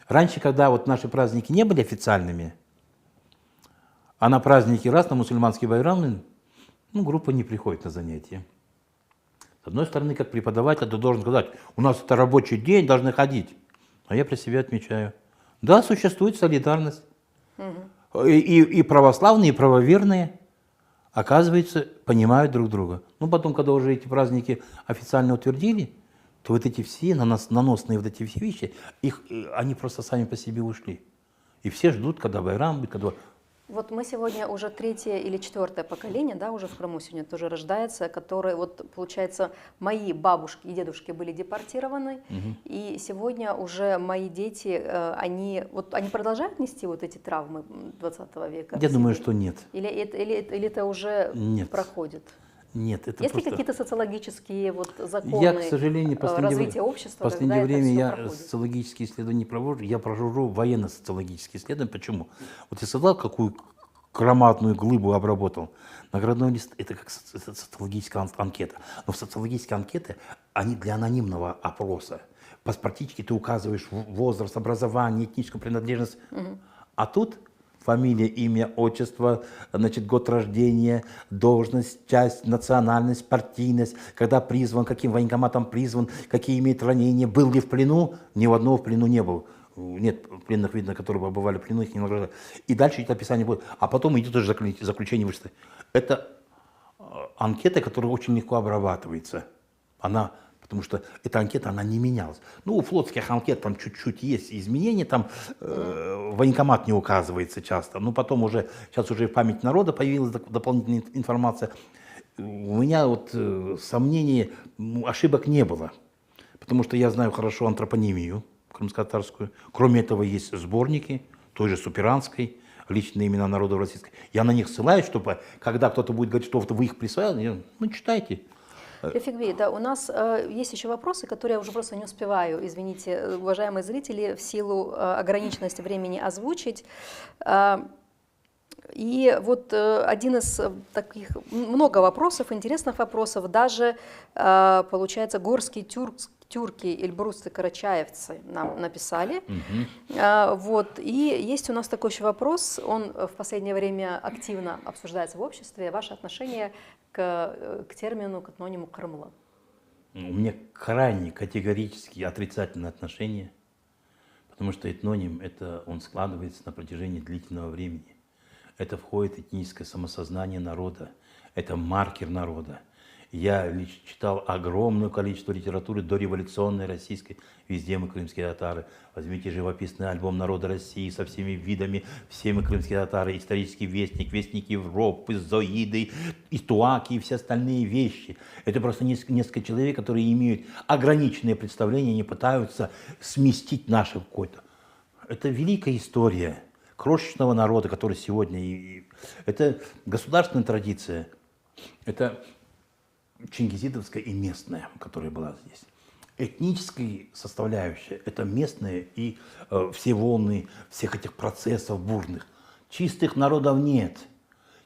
Раньше, когда вот наши праздники не были официальными, а на праздники раз, на мусульманские байрамы, группа не приходит на занятия. С одной стороны, как преподаватель, ты должен сказать, у нас это рабочий день, должны ходить. А я про себя отмечаю. Да, существует солидарность. И православные, и правоверные, оказывается, понимают друг друга. Потом, когда уже эти праздники официально утвердили, то вот эти все наносные вот эти все вещи, они просто сами по себе ушли. И все ждут, когда байрам будет, когда... Вот мы сегодня уже 3-е или 4-е поколение, да, уже в Крыму сегодня тоже рождается, которые, вот, получается, мои бабушки и дедушки были депортированы, и сегодня уже мои дети, они продолжают нести вот эти травмы 20 века? Я думаю, что нет. Или это уже нет. проходит? Нет, это есть просто... ли какие-то социологические законы я, к сожалению, развития общества? В последнее время я проходит? социологические исследования не провожу, я провожу военно-социологические исследования. Почему? Вот я создал какую громадную глыбу обработал. Наградной лист – это как социологическая анкета. Но в социологические анкеты, они для анонимного опроса. Паспортички ты указываешь возраст, образование, этническую принадлежность. А тут фамилия, имя, отчество, год рождения, должность, часть, национальность, партийность, когда призван, каким военкоматом призван, какие имеет ранения, был ли в плену, ни в одного в плену не был. Нет пленных, видно, которые побывали в плену, их не награждают. И дальше идет описание будет. А потом идет уже заключение вышестоящее. Это анкета, которая очень легко обрабатывается. Потому что эта анкета, она не менялась. У флотских анкет там чуть-чуть есть изменения, там военкомат не указывается часто. Потом уже, сейчас уже в память народа появилась дополнительная информация. У меня сомнений, ошибок не было. Потому что я знаю хорошо антропонимию крымско-татарскую. Кроме этого, есть сборники той же Суперанской, личные имена народов российской. Я на них ссылаюсь, чтобы, когда кто-то будет говорить, что вы их присваивали, читайте. Рефик, да, у нас есть еще вопросы, которые я уже просто не успеваю, извините, уважаемые зрители, в силу ограниченности времени озвучить. И вот один из таких, много вопросов, интересных вопросов, даже, получается, горские тюрки, эльбрусцы, карачаевцы нам написали. И есть у нас такой еще вопрос, он в последнее время активно обсуждается в обществе, ваше отношение к термину, к этнониму Крымла. У меня крайне категорически отрицательное отношение, потому что этноним, он складывается на протяжении длительного времени. Это входит в этническое самосознание народа, это маркер народа. Я читал огромное количество литературы дореволюционной российской. Везде мы крымские татары. Возьмите живописный альбом «Народа России» со всеми видами. Все мы крымские татары. Исторический вестник, вестник Европы, Зоиды, Итуаки и все остальные вещи. Это просто несколько человек, которые имеют ограниченные представления, не пытаются сместить наше какое-то. Это великая история крошечного народа, который сегодня... Это государственная традиция. Это чингизидовская и местная, которая была здесь. Этническая составляющая – это местная и все волны всех этих процессов бурных. Чистых народов нет.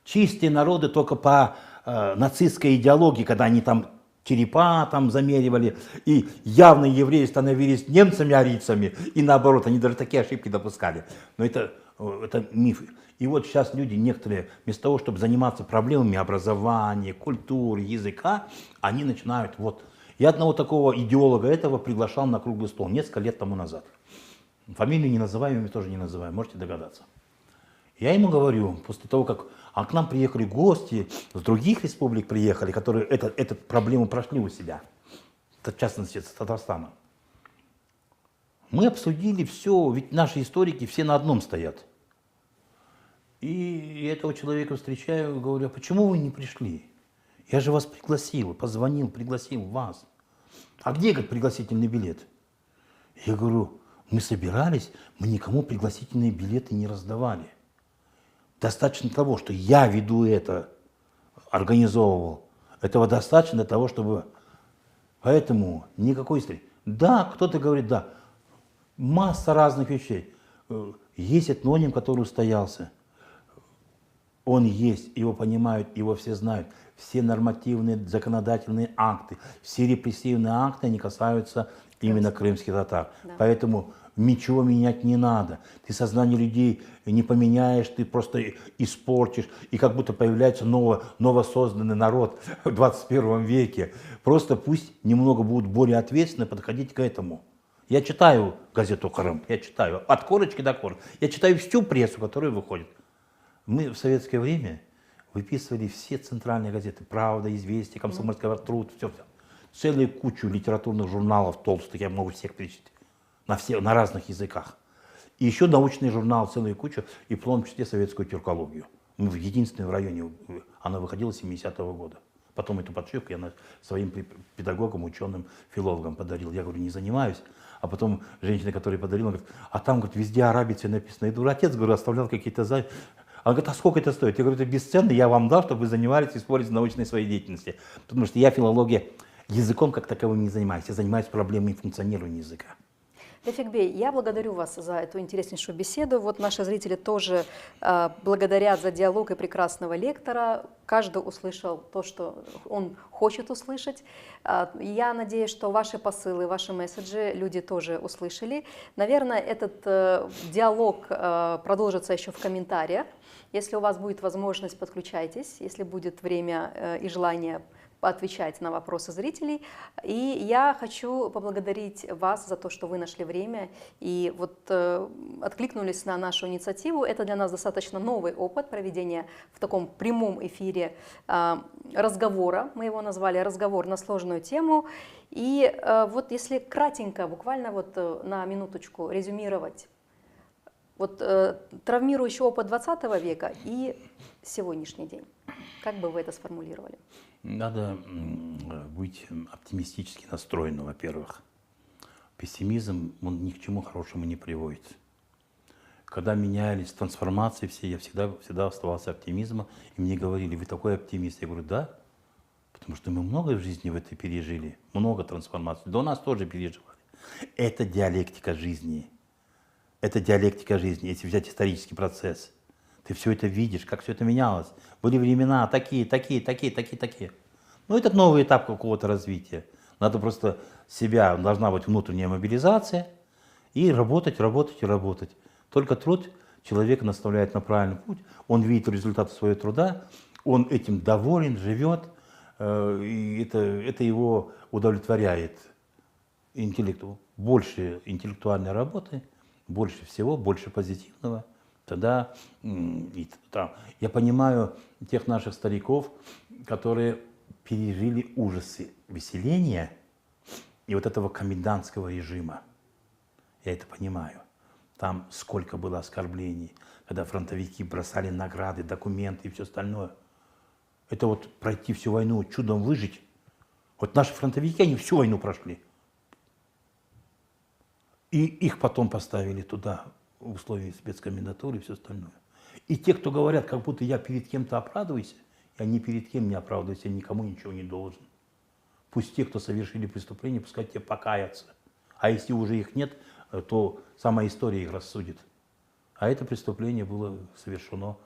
Чистые народы только по нацистской идеологии, когда они там черепа там замеривали, и явные евреи становились немцами-арийцами, и наоборот, они даже такие ошибки допускали. Но это мифы. И вот сейчас люди некоторые, вместо того, чтобы заниматься проблемами образования, культуры, языка, они начинают вот... Я одного такого идеолога этого приглашал на круглый стол несколько лет тому назад. Фамилию не называю, имя тоже не называю, можете догадаться. Я ему говорю, после того, как к нам приехали гости, с других республик приехали, которые эту проблему прошли у себя, в частности, с Татарстана. Мы обсудили все, ведь наши историки все на одном стоят. И этого человека встречаю, говорю, а почему вы не пришли? Я же вас пригласил, позвонил, пригласил вас. А где, говорит, пригласительный билет? Я говорю, мы собирались, мы никому пригласительные билеты не раздавали. Достаточно того, что я веду это, организовывал. Этого достаточно для того, чтобы... Поэтому никакой истории. Да, кто-то говорит, да, масса разных вещей. Есть этноним, который устоялся. Он есть, его понимают, его все знают. Все нормативные законодательные акты, все репрессивные акты, они касаются именно крымских татар. Да. Поэтому ничего менять не надо. Ты сознание людей не поменяешь, ты просто испортишь. И как будто появляется новосозданный народ в 21 веке. Просто пусть немного будут более ответственно подходить к этому. Я читаю газету «Крым», я читаю от корочки до корочки. Я читаю всю прессу, которая выходит. Мы в советское время выписывали все центральные газеты. «Правда», «Известия», «Комсомольский труд», все. Целую кучу литературных журналов толстых, я могу всех перечислить, на разных языках. И еще научный журнал, целую кучу, и в том числе советскую тюркологию. Мы единственный в районе, она выходила с 70-го года. Потом эту подшивку я своим педагогам, ученым, филологам подарил. Я говорю, не занимаюсь. А потом женщина, которая подарила, говорит, а там, говорит, везде арабицей написано. Я говорю, отец, говорю, оставлял какие-то Она говорит, а сколько это стоит? Я говорю, это бесценно, я вам дал, чтобы вы занимались, использовали научной своей деятельности. Потому что я филология языком как таковым не занимаюсь, я занимаюсь проблемой функционирования языка. Рефикбей, я благодарю вас за эту интереснейшую беседу. Вот наши зрители тоже благодарят за диалог и прекрасного лектора. Каждый услышал то, что он хочет услышать. Я надеюсь, что ваши посылы, ваши месседжи люди тоже услышали. Наверное, этот диалог продолжится еще в комментариях. Если у вас будет возможность, подключайтесь. Если будет время и желание, отвечать на вопросы зрителей. И я хочу поблагодарить вас за то, что вы нашли время и вот откликнулись на нашу инициативу. Это для нас достаточно новый опыт проведения в таком прямом эфире разговора. Мы его назвали «Разговор на сложную тему». И вот если кратенько, буквально вот на минуточку резюмировать вот травмирующий опыт 20 века и сегодняшний день. Как бы вы это сформулировали? Надо быть оптимистически настроенным, во-первых. Пессимизм, он ни к чему хорошему не приводит. Когда менялись трансформации все, я всегда оставался оптимизмом. И мне говорили, вы такой оптимист. Я говорю, да, потому что мы много в жизни в этой пережили, много трансформаций. До нас тоже переживали. Это диалектика жизни. Это диалектика жизни, если взять исторический процесс. Ты все это видишь, как все это менялось. Были времена такие. Ну, это новый этап какого-то развития. Надо просто должна быть внутренняя мобилизация и работать. Только труд человека наставляет на правильный путь, он видит результаты своего труда, он этим доволен, живет, и это его удовлетворяет интеллекту. Больше интеллектуальной работы, больше всего, больше позитивного. Тогда я понимаю тех наших стариков, которые пережили ужасы выселения и вот этого комендантского режима. Я это понимаю. Там сколько было оскорблений, когда фронтовики бросали награды, документы и все остальное. Это вот пройти всю войну, чудом выжить. Вот наши фронтовики, они всю войну прошли. И их потом поставили туда, в условия спецкомендатуры и все остальное. И те, кто говорят, как будто я перед кем-то оправдываюсь, я ни перед кем не оправдываюсь, я никому ничего не должен. Пусть те, кто совершили преступление, пускай те покаятся. А если уже их нет, то сама история их рассудит. А это преступление было совершено.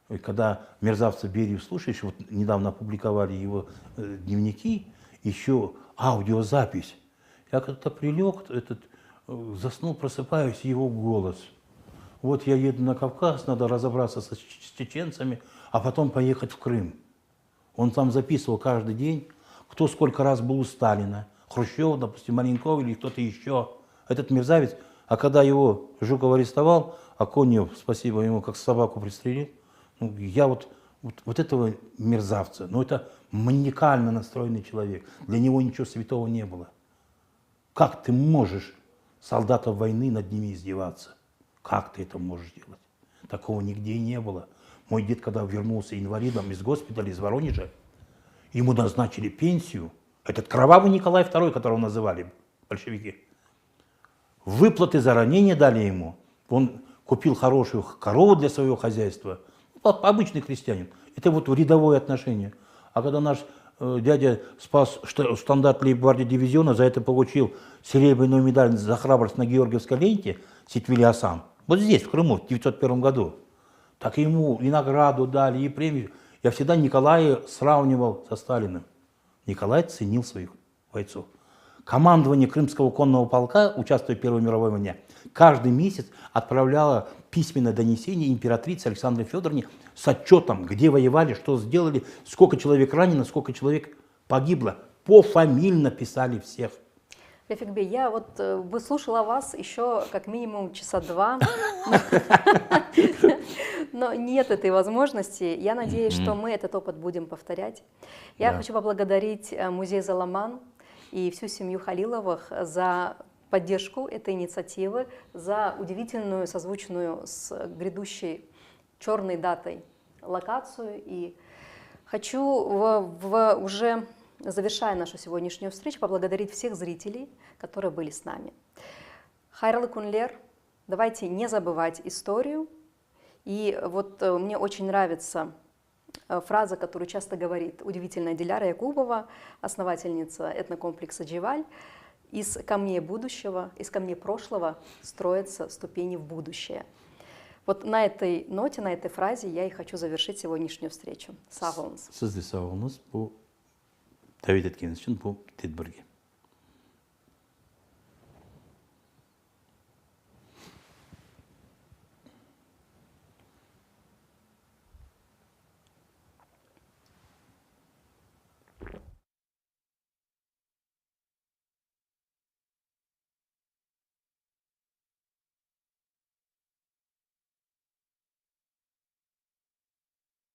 И когда мерзавца Берию слушаешь, вот недавно опубликовали его дневники, еще аудиозапись. Я как-то прилег, заснул, просыпаюсь, его голос. Вот я еду на Кавказ, надо разобраться с чеченцами, а потом поехать в Крым. Он там записывал каждый день, кто сколько раз был у Сталина. Хрущев, допустим, Маленков или кто-то еще. Этот мерзавец, а когда его Жуков арестовал, а Конев, спасибо ему, как собаку пристрелил, ну, я вот этого мерзавца, ну это маниакально настроенный человек. Для него ничего святого не было. Как ты можешь солдатов войны над ними издеваться? Как ты это можешь делать? Такого нигде и не было. Мой дед, когда вернулся инвалидом из госпиталя, из Воронежа, ему назначили пенсию. Этот кровавый Николай II, которого называли большевики. Выплаты за ранение дали ему. Он купил хорошую корову для своего хозяйства. Обычный крестьянин. Это вот рядовое отношение. А когда наш дядя спас штандарт лейб-гвардии дивизиона, за это получил серебряную медаль за храбрость на Георгиевской ленте, Ситвили Асан, вот здесь, в Крыму, в 1901 году, так ему и награду дали, и премию. Я всегда Николая сравнивал со Сталиным. Николай ценил своих бойцов. Командование Крымского конного полка, участвуя в Первой мировой войне, каждый месяц отправляло письменное донесение императрице Александре Федоровне с отчетом, где воевали, что сделали, сколько человек ранено, сколько человек погибло. Пофамильно писали всех. Рефикбей, я вот выслушала вас еще как минимум часа два, но нет этой возможности. Я надеюсь, что мы этот опыт будем повторять. Я хочу поблагодарить музей «Заламан» и всю семью Халиловых за поддержку этой инициативы, за удивительную, созвучную с грядущей черной датой локацию. И хочу уже, завершая нашу сегодняшнюю встречу, поблагодарить всех зрителей, которые были с нами. Хайрлы кунлер, давайте не забывать историю. И вот мне очень нравится фраза, которую часто говорит удивительная Диляра Якубова, основательница этнокомплекса Дживаль: из камней будущего, из камней прошлого строятся ступени в будущее. Вот на этой ноте, на этой фразе я и хочу завершить сегодняшнюю встречу. Сау болыңыз. Сіз де сау болыңыз. Бұл тәуелді еткен үшін бұл тедбірге.